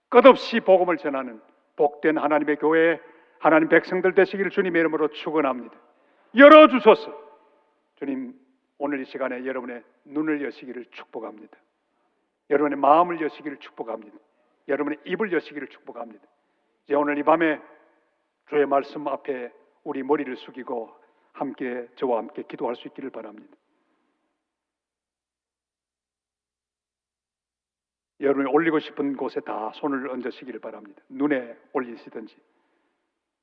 끝없이 복음을 전하는 복된 하나님의 교회, 하나님 백성들 되시기를 주님의 이름으로 축원합니다. 열어주소서. 주님 오늘 이 시간에 여러분의 눈을 여시기를 축복합니다. 여러분의 마음을 여시기를 축복합니다. 여러분의 입을 여시기를 축복합니다. 이제 오늘 이 밤에 주의 말씀 앞에 우리 머리를 숙이고 함께 저와 함께 기도할 수 있기를 바랍니다. 여러분이 올리고 싶은 곳에 다 손을 얹으시기를 바랍니다. 눈에 올리시든지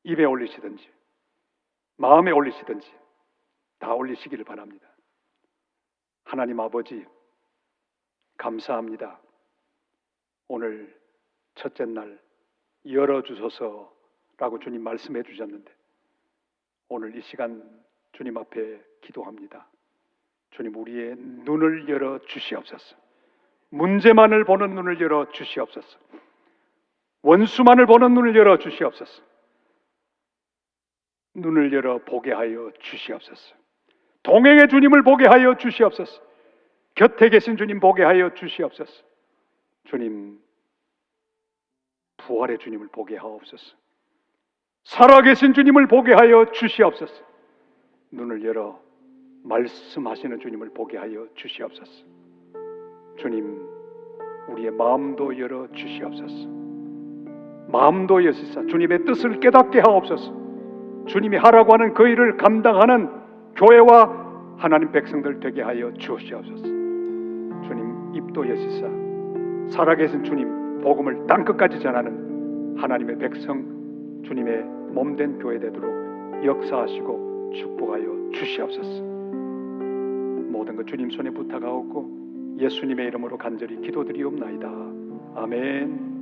입에 올리시든지 마음에 올리시든지 다 올리시기를 바랍니다. 하나님 아버지 감사합니다. 오늘 첫째 날 열어주소서라고 주님 말씀해 주셨는데 오늘 이 시간 주님 앞에 기도합니다. 주님 우리의 눈을 열어 주시옵소서. 문제만을 보는 눈을 열어 주시옵소서. 원수만을 보는 눈을 열어 주시옵소서. 눈을 열어 보게 하여 주시옵소서. 동행의 주님을 보게 하여 주시옵소서. 곁에 계신 주님 보게 하여 주시옵소서. 주님, 부활의 주님을 보게 하옵소서. 살아계신 주님을 보게 하여 주시옵소서. 눈을 열어 말씀하시는 주님을 보게 하여 주시옵소서. 주님, 우리의 마음도 열어 주시옵소서. 마음도 여시사 주님의 뜻을 깨닫게 하옵소서. 주님이 하라고 하는 그 일을 감당하는 교회와 하나님 백성들 되게 하여 주시옵소서. 주님, 입도 여시사 살아계신 주님 복음을 땅끝까지 전하는 하나님의 백성, 주님의 몸된 교회 되도록 역사하시고 축복하여 주시옵소서. 모든 것 주님 손에 부탁하옵고 예수님의 이름으로 간절히 기도드리옵나이다. 아멘.